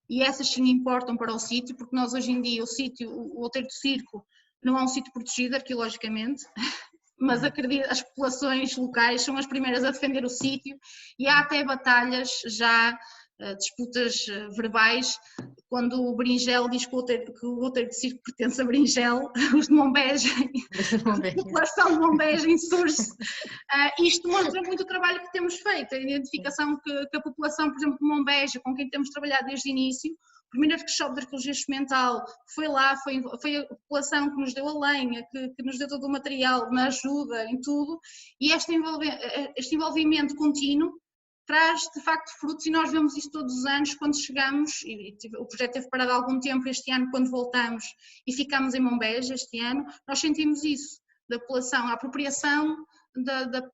e essas sim importam para o sítio, porque nós hoje em dia o Outeiro do Circo não é um sítio protegido arqueologicamente, mas acredito as populações locais são as primeiras a defender o sítio, e há até batalhas já, disputas verbais, quando o Bringel diz que o Outeiro do Circo pertence a Bringel, os de Monbeja, a população de Monbeja insurge-se. Isto mostra muito o trabalho que temos feito, a identificação que a população, por exemplo, de Monbeja, com quem temos trabalhado desde o início, o primeiro workshop de arqueologia experimental foi lá, foi a população que nos deu a lenha, que nos deu todo o material, na ajuda, em tudo, e este envolvimento contínuo traz de facto frutos, e nós vemos isso todos os anos quando chegamos, e o projeto teve parado há algum tempo este ano, quando voltamos e ficamos em Monbeja este ano, nós sentimos isso, da população, a apropriação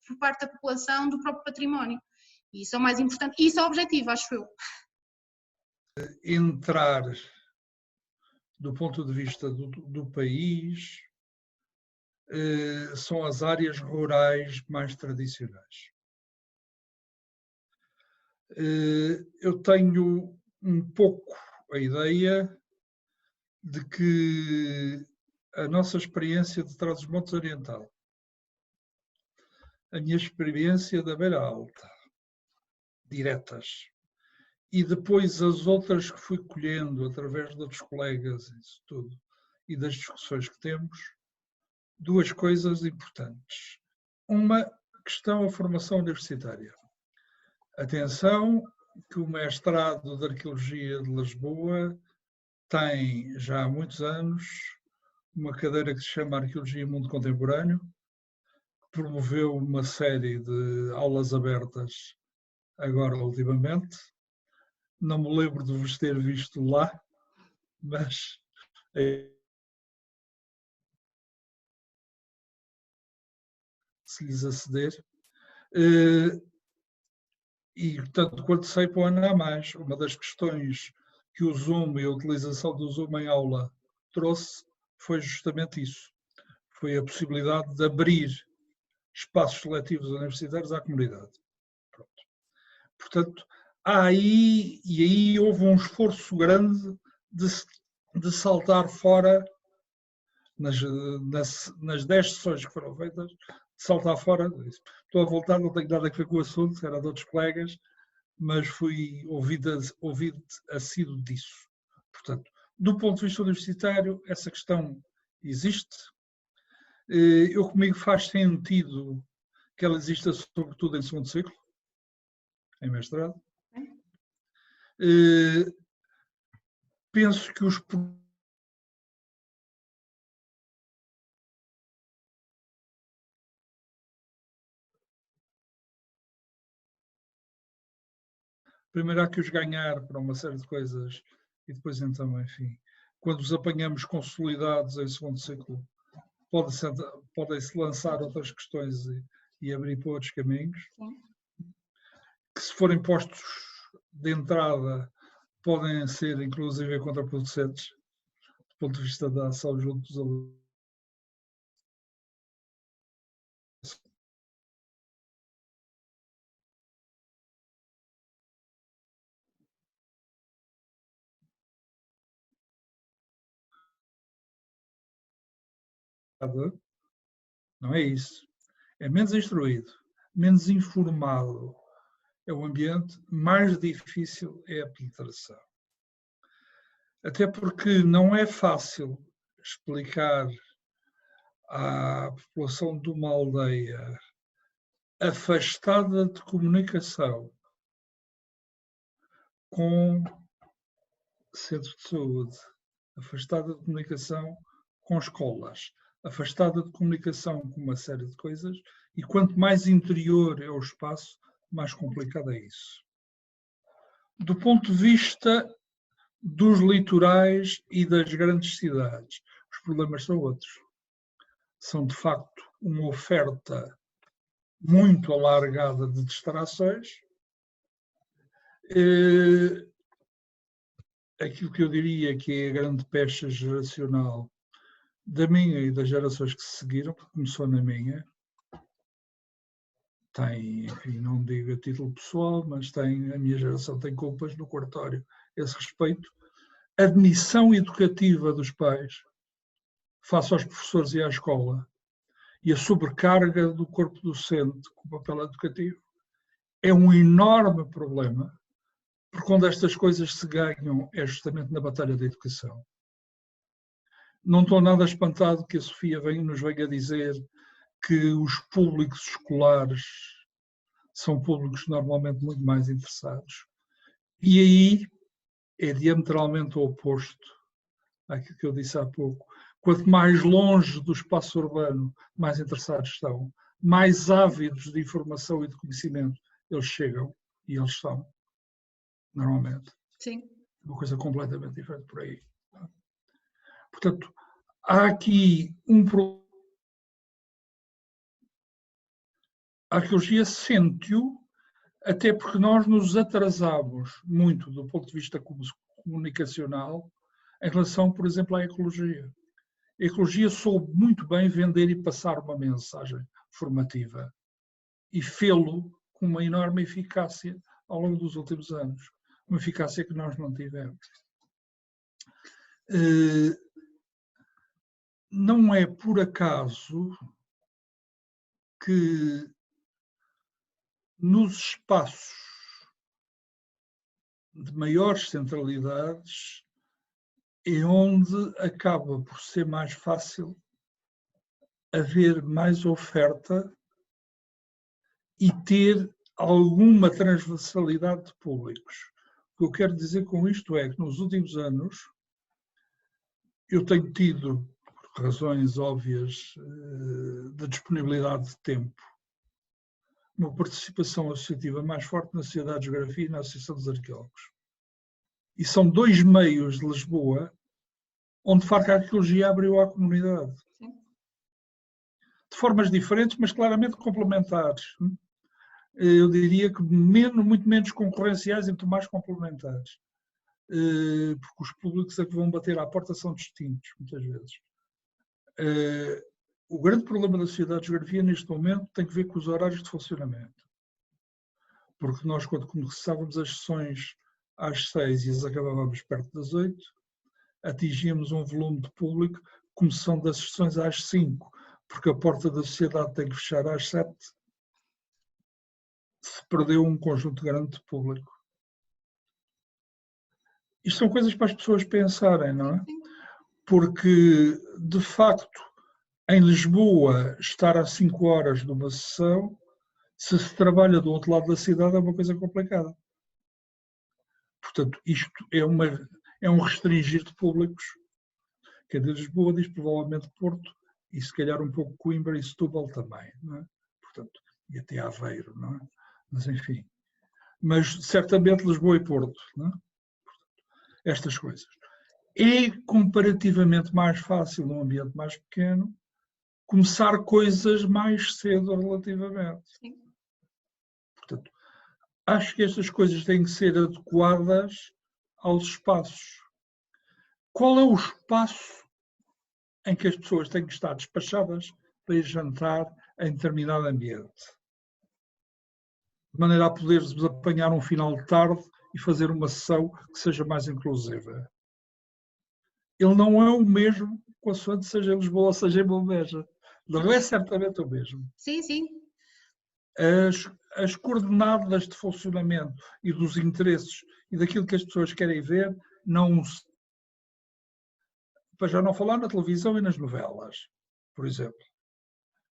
por parte da população do próprio património. E isso é o mais importante, e isso é o objetivo, acho eu. Entrar do ponto de vista do país, são as áreas rurais mais tradicionais. Eu tenho um pouco a ideia de que a nossa experiência de Trás-os-Montes Oriental, a minha experiência da Beira Alta, diretas, e depois as outras que fui colhendo através de outros colegas, isso tudo, e das discussões que temos, duas coisas importantes. Uma questão, a formação universitária. Atenção que o mestrado de Arqueologia de Lisboa tem já há muitos anos uma cadeira que se chama Arqueologia e Mundo Contemporâneo, que promoveu uma série de aulas abertas agora ultimamente. Não me lembro de vos ter visto lá, mas se lhes aceder. E, tanto quanto sei, para o ano há mais. Uma das questões que o Zoom e a utilização do Zoom em aula trouxe foi justamente isso. Foi a possibilidade de abrir espaços seletivos universitários à comunidade. Pronto. Portanto, aí houve um esforço grande de saltar fora, nas 10 sessões que foram feitas, de saltar fora. Estou a voltar, não tenho nada a ver com o assunto, era de outros colegas, mas fui ouvido assíduo disso. Portanto, do ponto de vista universitário, essa questão existe. Comigo faz sentido que ela exista sobretudo em segundo ciclo, em mestrado. Penso que os primeiro há que os ganhar para uma série de coisas e depois então, enfim, quando os apanhamos consolidados em segundo ciclo, podem-se lançar outras questões e abrir para outros caminhos. Sim. Que se forem postos de entrada podem ser inclusive contraproducentes do ponto de vista da ação junto dos alunos. Não é isso. É menos instruído, menos informado é o ambiente, mais difícil é a penetração. Até porque não é fácil explicar à população de uma aldeia afastada de comunicação com centros de saúde, afastada de comunicação com escolas, afastada de comunicação com uma série de coisas, e quanto mais interior é o espaço, mais complicado é isso. Do ponto de vista dos litorais e das grandes cidades, os problemas são outros. São, de facto, uma oferta muito alargada de distrações. Aquilo que eu diria que é a grande pecha geracional da minha e das gerações que se seguiram, porque começou na minha, tem, enfim, não digo a título pessoal, mas a minha geração tem culpas no cartório a esse respeito. A admissão educativa dos pais face aos professores e à escola e a sobrecarga do corpo docente com o papel educativo é um enorme problema, porque quando estas coisas se ganham é justamente na batalha da educação. Não estou nada espantado que a Sofia nos venha dizer que os públicos escolares são públicos normalmente muito mais interessados. E aí é diametralmente o oposto àquilo que eu disse há pouco. Quanto mais longe do espaço urbano, mais interessados estão, mais ávidos de informação e de conhecimento eles chegam, e eles são, normalmente. Sim. Uma coisa completamente diferente por aí. Portanto, há aqui um problema. A arqueologia sente-o Até porque nós nos atrasamos muito do ponto de vista comunicacional em relação, por exemplo, à ecologia. A ecologia soube muito bem vender e passar uma mensagem formativa e fê-lo com uma enorme eficácia ao longo dos últimos anos, uma eficácia que nós não tivemos. Não é por acaso que nos espaços de maiores centralidades é onde acaba por ser mais fácil haver mais oferta e ter alguma transversalidade de públicos. O que eu quero dizer com isto é que nos últimos anos eu tenho tido, por razões óbvias de disponibilidade de tempo, uma participação associativa mais forte na Sociedade de Geografia e na Associação dos Arqueólogos. E são dois meios de Lisboa onde, de facto, a arqueologia abriu à comunidade. De formas diferentes, mas claramente complementares. Eu diria que muito menos concorrenciais e muito mais complementares. Porque os públicos a que vão bater à porta são distintos, muitas vezes. O grande problema da Sociedade de Geografia neste momento tem que ver com os horários de funcionamento. Porque nós, quando começávamos as sessões às 6 e as acabávamos perto das 8, atingíamos um volume de público começando as sessões às 5, porque a porta da sociedade tem que fechar às 7. Se perdeu um conjunto grande de público. Isto são coisas para as pessoas pensarem, não é? Porque, de facto, em Lisboa, estar a 5 horas de uma sessão, se trabalha do outro lado da cidade, é uma coisa complicada. Portanto, isto é um restringir de públicos. Quem diz Lisboa diz provavelmente Porto e se calhar um pouco Coimbra e Setúbal também, não é? Portanto, e até Aveiro, não é? Mas enfim. Mas certamente Lisboa e Porto, não é? Portanto, estas coisas. É comparativamente mais fácil num ambiente mais pequeno começar coisas mais cedo relativamente. Sim. Portanto, acho que estas coisas têm que ser adequadas aos espaços. Qual é o espaço em que as pessoas têm que estar despachadas para ir jantar em determinado ambiente? De maneira a poderes apanhar um final de tarde e fazer uma sessão que seja mais inclusiva. Ele não é o mesmo, consoante seja em Lisboa ou seja em Belmeja. Não é certamente o mesmo. Sim, sim. As coordenadas de funcionamento e dos interesses e daquilo que as pessoas querem ver, não, para já não falar na televisão e nas novelas, por exemplo,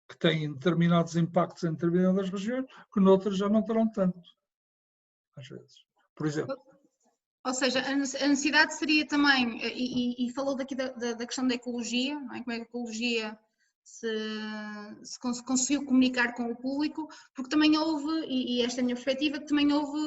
que têm determinados impactos em determinadas regiões, que noutras já não terão tanto, às vezes. Por exemplo. Ou seja, a necessidade seria também, e falou daqui da questão da ecologia, não é? Como é que a ecologia se conseguiu comunicar com o público, porque também houve, e esta é a minha perspectiva, que também houve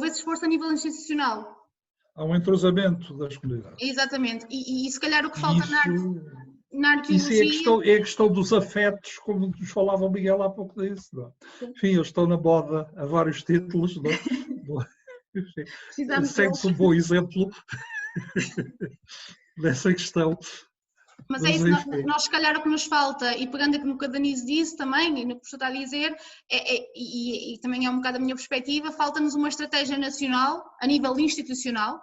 esse esforço a nível institucional. Há um entrosamento das comunidades. Exatamente, e se calhar o que falta na arqueologia... Isso é a questão dos afetos, como nos falava o Miguel há pouco disso. Não? Enfim, eles estão na moda a vários títulos. Não? Segue-se um bom exemplo dessa questão. Mas é isso, nós se calhar o que nos falta, e pegando aqui no que a Denise disse também, e no que o professor está a dizer, e também é um bocado a minha perspectiva, falta-nos uma estratégia nacional, a nível institucional.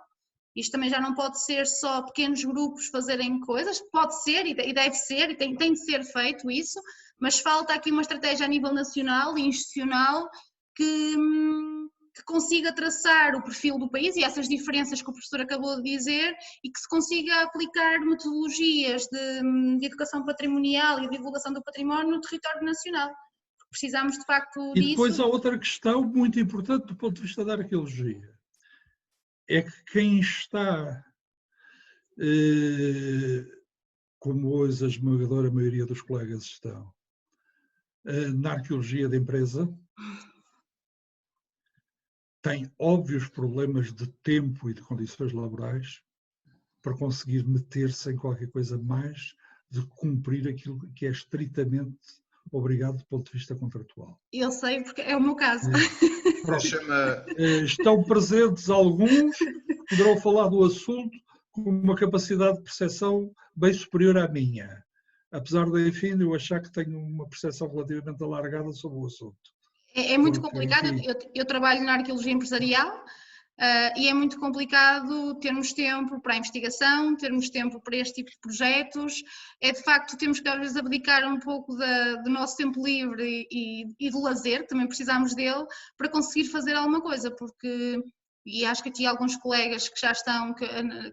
Isto também já não pode ser só pequenos grupos fazerem coisas, pode ser e deve ser, e tem de ser feito isso, mas falta aqui uma estratégia a nível nacional e institucional que consiga traçar o perfil do país e essas diferenças que o professor acabou de dizer e que se consiga aplicar metodologias de educação patrimonial e divulgação do património no território nacional. Precisamos de facto disso. E depois há outra questão muito importante do ponto de vista da arqueologia. É que quem está, como hoje a esmagadora maioria dos colegas estão, na arqueologia da empresa, tem óbvios problemas de tempo e de condições laborais para conseguir meter-se em qualquer coisa mais de cumprir aquilo que é estritamente obrigado do ponto de vista contratual. Eu sei, porque é o meu caso. Pronto. Chama... Estão presentes alguns que poderão falar do assunto com uma capacidade de percepção bem superior à minha. Apesar de, enfim, eu achar que tenho uma percepção relativamente alargada sobre o assunto. É muito Porque, complicado. enfim, Eu trabalho na arqueologia empresarial e é muito complicado termos tempo para a investigação, termos tempo para este tipo de projetos. É de facto, temos que às vezes abdicar um pouco do nosso tempo livre e do lazer, também precisamos dele, para conseguir fazer alguma coisa, porque... E acho que aqui alguns colegas que já estão, que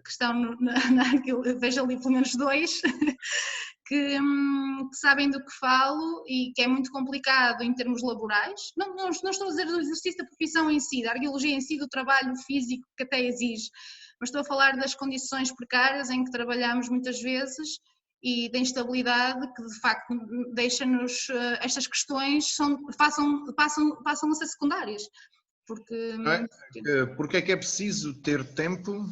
estão vejo ali pelo menos 2, que sabem do que falo e que é muito complicado em termos laborais. Não estou a dizer do exercício da profissão em si, da arqueologia em si, do trabalho físico que até exige, mas estou a falar das condições precárias em que trabalhamos muitas vezes e da instabilidade que de facto deixa-nos, estas questões passam a ser secundárias. Porque é que é preciso ter tempo,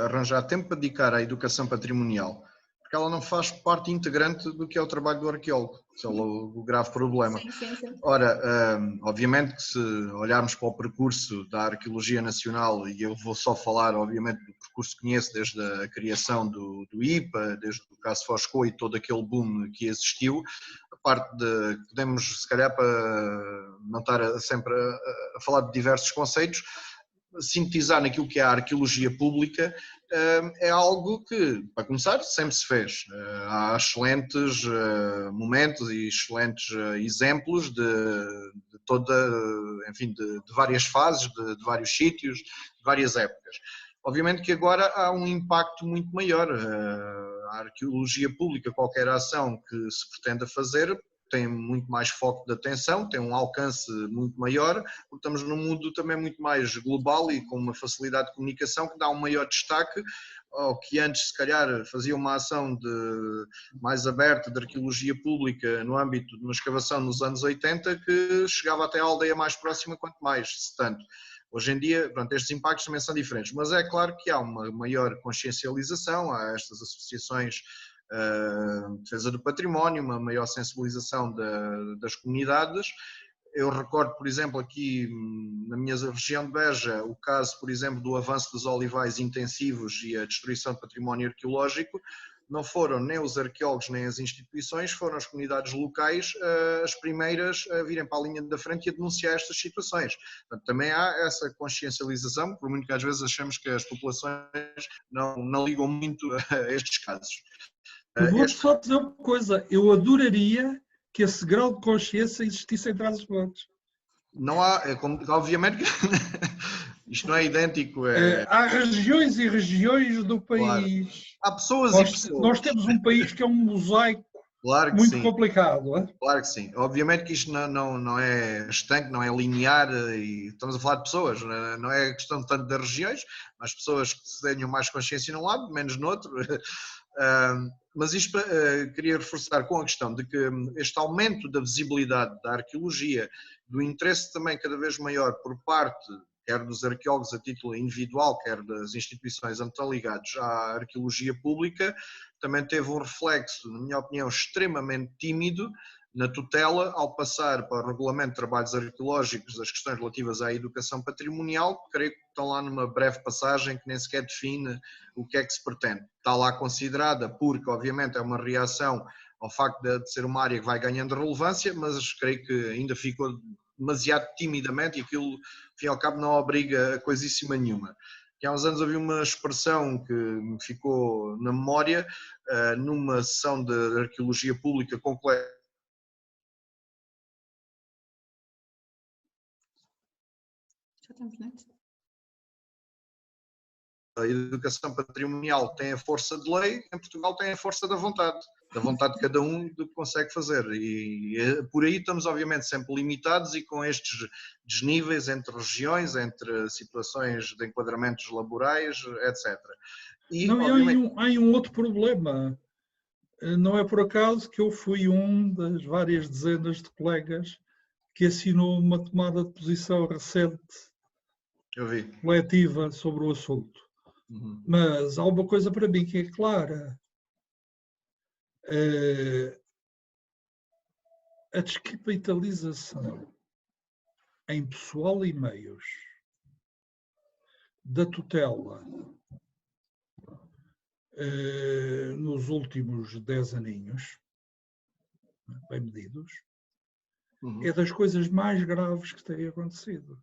arranjar tempo para dedicar à educação patrimonial? Porque ela não faz parte integrante do que é o trabalho do arqueólogo. Esse é o grave problema. Sim. Ora, obviamente que se olharmos para o percurso da arqueologia nacional, e eu vou só falar, obviamente, do percurso que conheço desde a criação do IPA, desde o caso Foscou e todo aquele boom que existiu, a parte de, podemos, se calhar, para não estar sempre a falar de diversos conceitos, sintetizar naquilo que é a arqueologia pública, é algo que, para começar, sempre se fez. Há excelentes momentos e excelentes exemplos de várias fases, de vários sítios, de várias épocas. Obviamente que agora há um impacto muito maior. A arqueologia pública, qualquer ação que se pretenda fazer, tem muito mais foco de atenção, tem um alcance muito maior, porque estamos num mundo também muito mais global e com uma facilidade de comunicação que dá um maior destaque ao que antes, se calhar, fazia uma ação mais aberta de arqueologia pública no âmbito de uma escavação nos anos 80, que chegava até à aldeia mais próxima, quanto mais, se tanto. Hoje em dia, pronto, estes impactos também são diferentes, mas é claro que há uma maior consciencialização, há estas associações de defesa do património, uma maior sensibilização das comunidades. Eu recordo, por exemplo, aqui na minha região de Beja, o caso, por exemplo, do avanço dos olivais intensivos e a destruição de património arqueológico. Não foram nem os arqueólogos nem as instituições, foram as comunidades locais as primeiras a virem para a linha da frente e a denunciar estas situações. Portanto, também há essa consciencialização, por muito que às vezes achemos que as populações não ligam muito a estes casos. Eu vou só dizer uma coisa, eu adoraria que esse grau de consciência existisse em Trás-os-Montes. Não há, obviamente que isto não é idêntico. Há regiões e regiões do país. Claro. Há pessoas e pessoas. Nós temos um país que é um mosaico muito complicado. É? Claro que sim. Obviamente que isto não é estanque, não é linear, e estamos a falar de pessoas, não é questão tanto das regiões, mas pessoas que tenham mais consciência num lado, menos no outro. Mas isto queria reforçar com a questão de que este aumento da visibilidade da arqueologia, do interesse também cada vez maior por parte, quer dos arqueólogos a título individual, quer das instituições onde estão ligados à arqueologia pública, também teve um reflexo, na minha opinião, extremamente tímido na tutela ao passar para o Regulamento de Trabalhos Arqueológicos das questões relativas à educação patrimonial, que creio que estão lá numa breve passagem que nem sequer define o que é que se pretende. Está lá considerada porque, obviamente, é uma reação ao facto de ser uma área que vai ganhando relevância, mas creio que ainda ficou demasiado timidamente e aquilo, ao fim e ao cabo, não obriga a coisíssima nenhuma. Que há uns anos havia uma expressão que me ficou na memória, numa sessão de arqueologia pública com colegas. A educação patrimonial tem a força de lei, em Portugal tem a força da vontade de cada um do que consegue fazer. E por aí estamos, obviamente, sempre limitados e com estes desníveis entre regiões, entre situações de enquadramentos laborais, etc. E, obviamente... há um outro problema. Não é por acaso que eu fui um das várias dezenas de colegas que assinou uma tomada de posição recente, coletiva, sobre o assunto. Mas há uma coisa para mim que é a descapitalização em pessoal e meios da tutela nos últimos 10 aninhos, bem medidos, é das coisas mais graves que têm acontecido.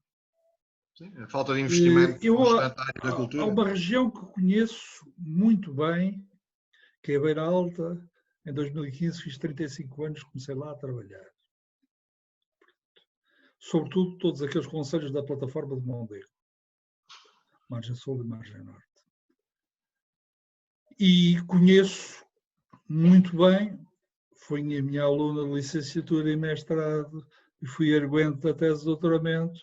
Sim, a falta de investimento constante na área da Há cultura. uma região que conheço muito bem, que é a Beira Alta. Em 2015 fiz 35 anos, comecei lá a trabalhar. Sobretudo todos aqueles concelhos da plataforma de Mondego, Margem Sul e Margem Norte. E conheço muito bem, foi a minha aluna de licenciatura e mestrado e fui arguente da tese de doutoramento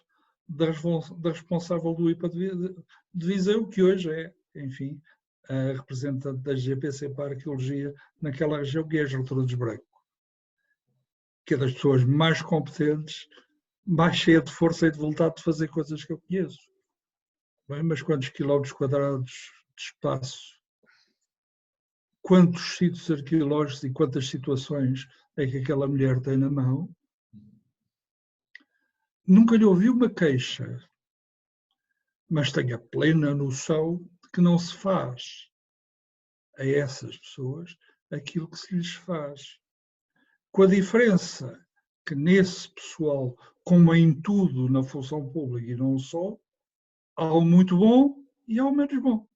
da responsável do IPA de Viseu, que hoje é, enfim, a representante da GPC para a Arqueologia naquela região, que é a Gertrudes Branco, que é das pessoas mais competentes, mais cheia de força e de vontade de fazer coisas que eu conheço. Bem, mas quantos quilómetros quadrados de espaço, quantos sítios arqueológicos e quantas situações é que aquela mulher tem na mão? Nunca lhe ouvi uma queixa, mas tenho a plena noção de que não se faz a essas pessoas aquilo que se lhes faz. Com a diferença que nesse pessoal, como em tudo na função pública e não só, há o muito bom e há o menos bom.